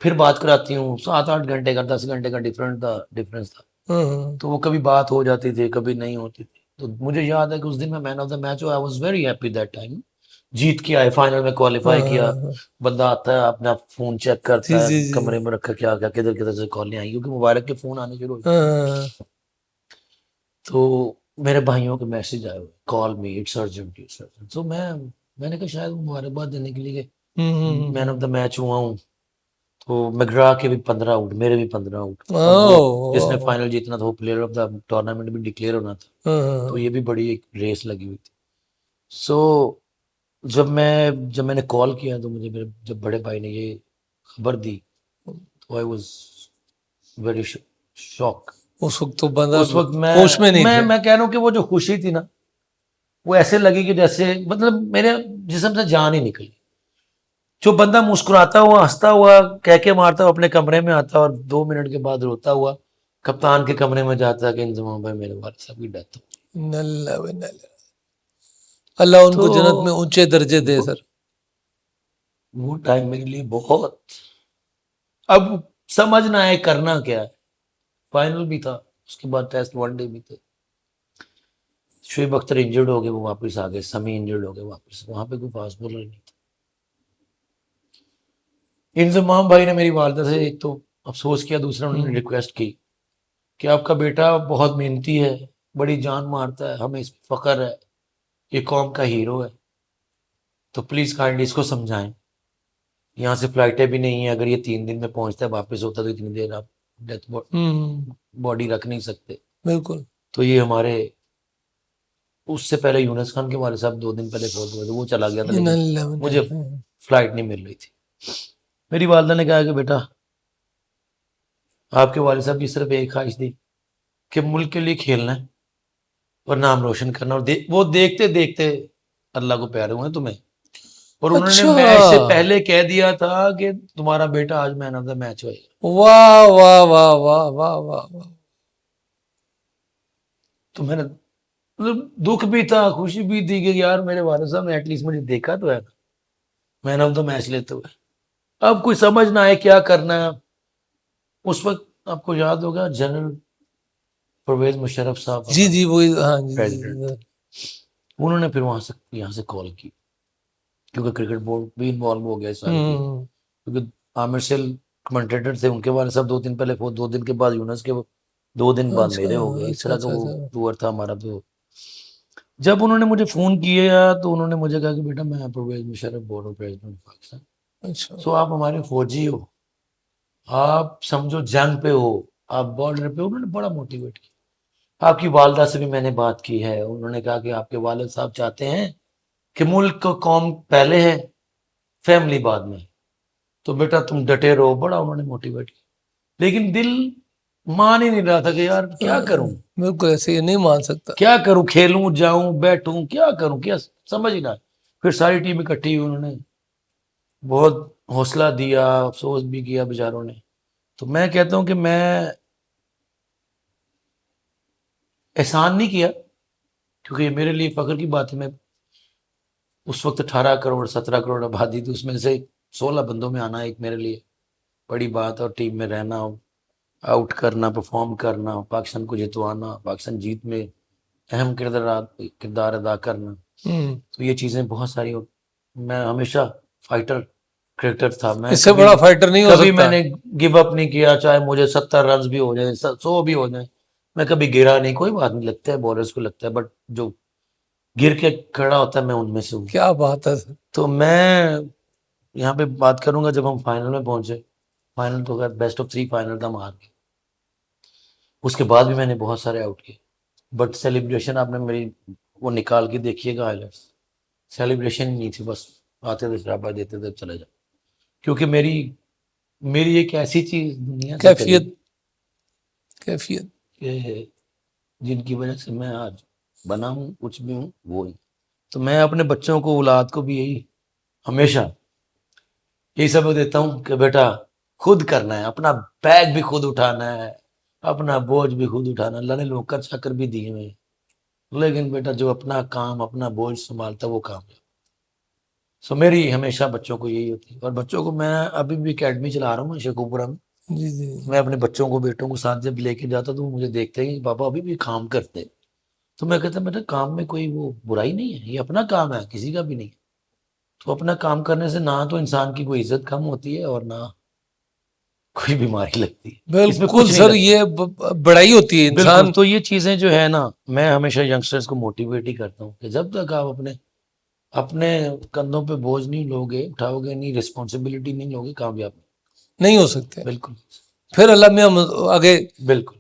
फिर बात कराती हूँ। 7-8 घंटे का, 10 घंटे का डिफरेंस था। हम्म। तो वो कभी बात हो जाती थी, कभी नहीं होती थी। तो मुझे याद है कि उस दिन मैं मैन ऑफ द मैच हुआ। I was very happy that time. जीत के आए, फाइनल में क्वालिफाई किया। हाँ। बंदा आता है, अपना फोन चेक जी करता है, जी जी। कमरे में रखा, क्या क्या किधर किधर से कॉलें आई, क्योंकि मुबारक के फोन आने शुरू हो गए। हाँ। तो मेरे भाइयों के मैसेज आए हुए, call me, it's urgent, it's urgent. तो मैंने कहा शायद वो मुबारकबाद देने के लिए मैन ऑफ द मैच हुआ हूँ। तो मैकग्रा के भी 15 आउट, मेरे भी 15 आउट। अब वो जिसने ओह। फाइनल जीतना था, वो प्लेयर ऑफ द टूर्नामेंट भी डिक्लेयर होना था। तो हाँ। ये भी बड़ी एक रेस लगी हुई थी। सो जब मैंने कॉल किया, तो मुझे मेरे जब बड़े भाई ने ये खबर दी, तो आई वाज वेरी शॉक। उस वक्त तो बंदा उस वक्त होश में नहीं थे। मैं कह रहा हूँ कि वो जो खुशी थी ना, वो ऐसे लगी कि जैसे मतलब मेरे जिस्म से जान ही निकली। जो बंदा मुस्कुराता हुआ, हंसता हुआ, कह के मारता हुआ अपने कमरे में आता, और 2 मिनट के बाद रोता हुआ कप्तान के कमरे में जाता कि इंजमाम भाई मेरे वालिद साहब की डेथ हो। नल्ला व नल्ला। अल्लाह तो उनको जन्नत में ऊंचे दर्जे दे वो सर। वो टाइम मेरे लिए बहुत, अब समझ ना आए करना क्या है। फाइनल भी था, उसके बाद टेस्ट वनडे भी थे। शुएब अख्तर इंजर्ड हो गए, वो वापस आ गए। समी इंजर्ड हो गए वापस, वहां पे कोई फास्ट बॉलर नहीं था। इंजमाम भाई ने मेरी वालदा से एक तो अफसोस किया, दूसरा उन्होंने रिक्वेस्ट की कि आपका बेटा बहुत मेहनती है, बड़ी जान मारता है, हमें इस पर फख्र है, ये कौम का हीरो है, तो प्लीज काइंडली इसको समझाएं। यहाँ से फ्लाइटें भी नहीं है, अगर ये 3 दिन में पहुंचता है, वापस होता, तो इतनी देर आप डेथ हम्म, बॉडी रख नहीं सकते। बिल्कुल। तो ये हमारे उससे पहले यूनुस खान के वाले साहब 2 दिन पहले फोन हुए थे, वो चला गया था, इन्ना लेकिन लिल्लाहि व इन्ना मुझे इलैहि राजिऊन। फ्लाइट नहीं मिल रही थी। मेरी वालदा ने कहा कि बेटा आपके वाले साहब की सिर्फ एक ख्वाहिश थी कि मुल्क के लिए खेलना है और नाम रोशन करना, और वो देखते देखते अल्लाह को प्यारे हुए हैं तुम्हें। और उन्होंने अच्छा, मैच से पहले कह दिया था कि तुम्हारा बेटा आज मैन ऑफ द मैच होएगा। वाह वाह वाह वाह वाह वाह वाह। तो मैंने मतलब दुख भी था, खुशी भी थी कि यार मेरे वाले साहब ने एटलीस्ट मुझे देखा तो है ना मैन ऑफ द मैच लेते हुए। अब कोई समझ ना आए क्या करना है। उस वक्त आपको याद होगा जनरल परवेज मुशर्रफ साहब जी जी, वही, हाँ जी जी प्रेसिडेंट, जी। उन्होंने फिर वहां से यहाँ से कॉल की, क्योंकि क्रिकेट बोर्ड भी इन्वॉल्व हो गया इस सारी चीज, हम्म, क्योंकि आमिर सेल कमेंटेटर थे, उनके वाले साहब 2 दिन पहले, 2 दिन के बाद यूनुस के, 2 दिन बाद अच्छा मेरे हो गए। इस अच्छा तरह का अच्छा वो अच्छा। टूर था हमारा। तो जब उन्होंने मुझे फोन किया तो उन्होंने मुझे कहा कि बेटा मैं परवेज मुशर्रफ बोल रहा हूँ, प्रेसिडेंट पाकिस्तान। अच्छा, सो आप हमारे फौजी हो, आप समझो जंग पे हो, आप बॉर्डर पे हो। उन्होंने बड़ा मोटिवेट किया। आपकी वालदा से भी मैंने बात की है, उन्होंने कहा कि आपके वालिद साहब चाहते हैं कि मुल्क को कौम पहले है, फैमिली बाद में, तो बेटा तुम डटे रहो। बड़ा उन्होंने मोटिवेट किया, लेकिन दिल मान ही नहीं रहा था कि यार क्या करूं, बिल्कुल ऐसे ये नहीं मान सकता। क्या करूं, खेलूं जाऊं बैठूं क्या करूं, क्या समझ ही ना आया। फिर सारी टीम इकट्ठी हुई, उन्होंने बहुत हौसला दिया, अफसोस भी किया बेचारों ने। तो मैं कहता हूं कि मैं एहसान नहीं किया, क्योंकि ये मेरे लिए फख्र की बात है। मैं उस वक्त 18 करोड़ 17 करोड़ आबादी थी, उसमें से 16 बंदों में आना एक मेरे लिए बड़ी बात है। और टीम में रहना, आउट करना, परफॉर्म करना, पाकिस्तान को जितवाना, पाकिस्तान जीत में अहम किरदार अदा करना, हम्म, तो ये चीज़ें बहुत सारी मैं हमेशा फाइटर क्रिकेटर था। मैं इससे कभी बड़ा फाइटर नहीं हो कभी सकता। मैंने गिव अप नहीं किया, चाहे मुझे 70 रन भी हो जाए, 100 भी हो जाए, मैं कभी गिरा नहीं। कोई बात नहीं, लगता है बॉलर्स को लगता है, बट जो गिर के खड़ा होता है मैं उनमें से हूँ। क्या बात है सर। तो मैं यहाँ पे बात करूंगा जब हम फाइनल में पहुंचे। फाइनल तो खैर बेस्ट ऑफ 3 फाइनल था, हम हार गए। उसके बाद भी मैंने बहुत सारे आउट किए, बट सेलिब्रेशन आपने मेरी वो निकाल के देखिएगा हाईलाइट्स, सेलिब्रेशन ही नहीं थी, बस आते थे शराबा देते थे चले जाओ। क्योंकि मेरी मेरी एक ऐसी चीज दुनिया से चली कैफियत, कैफियत। कि जिनकी वजह से मैं आज बना हूँ, कुछ भी हूँ वो ही। तो मैं अपने बच्चों को, औलाद को भी यही हमेशा यही सबक देता हूँ कि बेटा खुद करना है, अपना बैग भी खुद उठाना है, अपना बोझ भी खुद उठाना। अल्लाह ने नौकर चाकर भी दिए हुए हैं, लेकिन बेटा जो अपना काम अपना बोझ संभालता है वो कामयाब। सो मेरी हमेशा बच्चों को यही होती है। और बच्चों को मैं अभी भी एकेडमी चला रहा हूँ शेखुपुरा में। जी जी। मैं अपने बच्चों को, बेटों को साथ जब लेके जाता तो वो मुझे देखते हैं कि पापा अभी भी काम करते हैं। तो मैं कहता बेटा काम में कोई वो बुराई नहीं है, ये अपना काम है, किसी का भी नहीं है। तो अपना काम करने से ना तो इंसान की कोई इज्जत कम होती है और ना कोई बीमारी लगती है, इसमें बिल्कुल कुछ नहीं सर, लगता। ये बड़ाई होती है बिल्कुल। इंसान। तो ये चीजें जो है ना, मैं हमेशा यंगस्टर्स को मोटिवेट ही करता हूँ कि जब तक आप अपने अपने कंधों पे बोझ नहीं लोगे, उठाओगे नहीं, रिस्पॉन्सिबिलिटी नहीं लोगे, कामयाब नहीं हो सकते। बिल्कुल फिर अल्लाह में हम आगे बिल्कुल।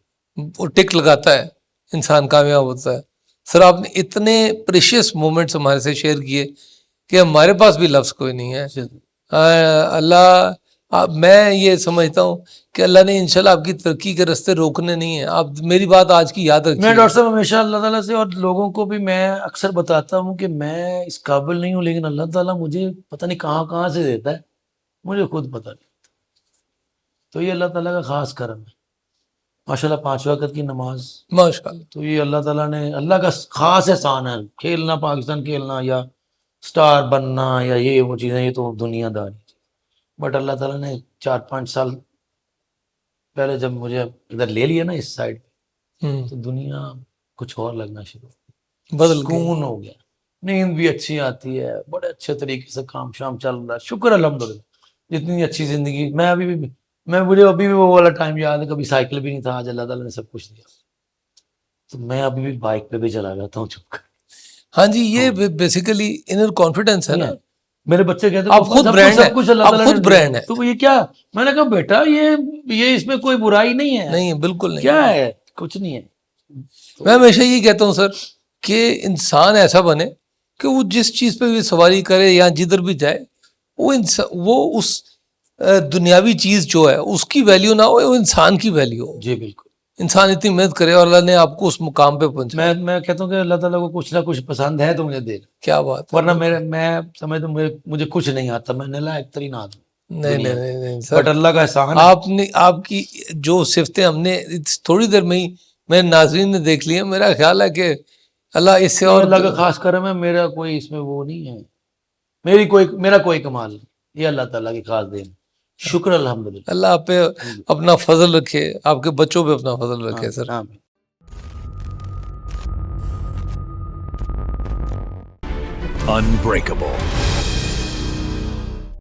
वो टिक लगाता है, इंसान कामयाब होता है। सर आपने इतने प्रेशियस मोमेंट्स हमारे से शेयर किए कि हमारे पास भी लफ्ज़ कोई नहीं है। अल्लाह, मैं ये समझता हूँ कि अल्लाह ने इंशाल्लाह आपकी तरक्की के रास्ते रोकने नहीं है। आप मेरी बात आज की याद मैं रखिए। डॉक्टर साहब हमेशा अल्लाह ताला से, और लोगों को भी मैं अक्सर बताता हूँ कि मैं इस काबिल नहीं हूँ, लेकिन अल्लाह ताला मुझे पता नहीं कहाँ कहाँ से देता है, मुझे खुद पता नहीं। तो ये अल्लाह ताला का खास करम है। माशाल्लाह 5 वक्त की नमाज, माशाल्लाह। तो ये अल्लाह ताला ने, अल्लाह का खास एहसान है। खेलना, पाकिस्तान खेलना या स्टार बनना या ये वो चीज़ें, ये तो दुनियादारी। बट अल्लाह ताला ने 4-5 साल पहले जब मुझे इधर ले लिया ना इस साइड, तो दुनिया कुछ और लगना शुरू, बदल गई। सुकून हो गया, नींद भी अच्छी आती है, बड़े अच्छे तरीके से काम शाम चल रहा है, शुक्र अल्हम्दुलिल्लाह। जितनी अच्छी जिंदगी, मुझे अभी भी वो वाला टाइम याद है, कभी साइकिल भी नहीं था, आज अल्लाह ताला ने सब कुछ दिया। तो मैं अभी भी बाइक पे भी चला जाता हूँ चुपकर। हाँ जी, ये बेसिकली इनर कॉन्फिडेंस है ना। मेरे बच्चे कहते हैं आप "पापा, खुद सब ब्रांड कुछ- है, सब कुछ अल्लाह आप ताला खुद ने ब्रांड दिया। है। तो ये क्या, मैंने कहा बेटा ये इसमें कोई बुराई नहीं है, नहीं, बिल्कुल नहीं। क्या है, कुछ नहीं है। मैं हमेशा यही कहता हूँ सर कि इंसान ऐसा बने कि वो जिस चीज पे भी सवारी करे या जिधर भी जाए, वो उस दुनियावी चीज जो है उसकी वैल्यू ना हो, वो इंसान की वैल्यू हो। जी बिल्कुल। इंसान इतनी मेहनत करे और अल्लाह ने आपको उस मुकाम पे पहुंचाया। मैं कहता हूँ कि अल्लाह ताला को कुछ ना कुछ पसंद है तो मुझे दे, क्या बात है। वरना मैं समझता हूँ मुझे कुछ नहीं आता, मैं नालायक तरीन आदमी नहीं दुनिया नहीं में। नहीं नहीं बट सर, अल्लाह का एहसान है। आपने आपकी जो सिफतें हमने थोड़ी देर में ही मेरे नाजरीन ने देख लिया। मेरा ख्याल है कि अल्लाह इससे ये और अल्लाह का खास करम है, मेरा कोई इसमें वो नहीं है, मेरा कोई कमाल नहीं, ये अल्लाह ताला की खास देन, शुक्र अल्हम्दुलिल्लाह। अल्लाह आप पे अपना फजल रखे, आपके बच्चों पे अपना फजल रखे सर। आमीन। Unbreakable.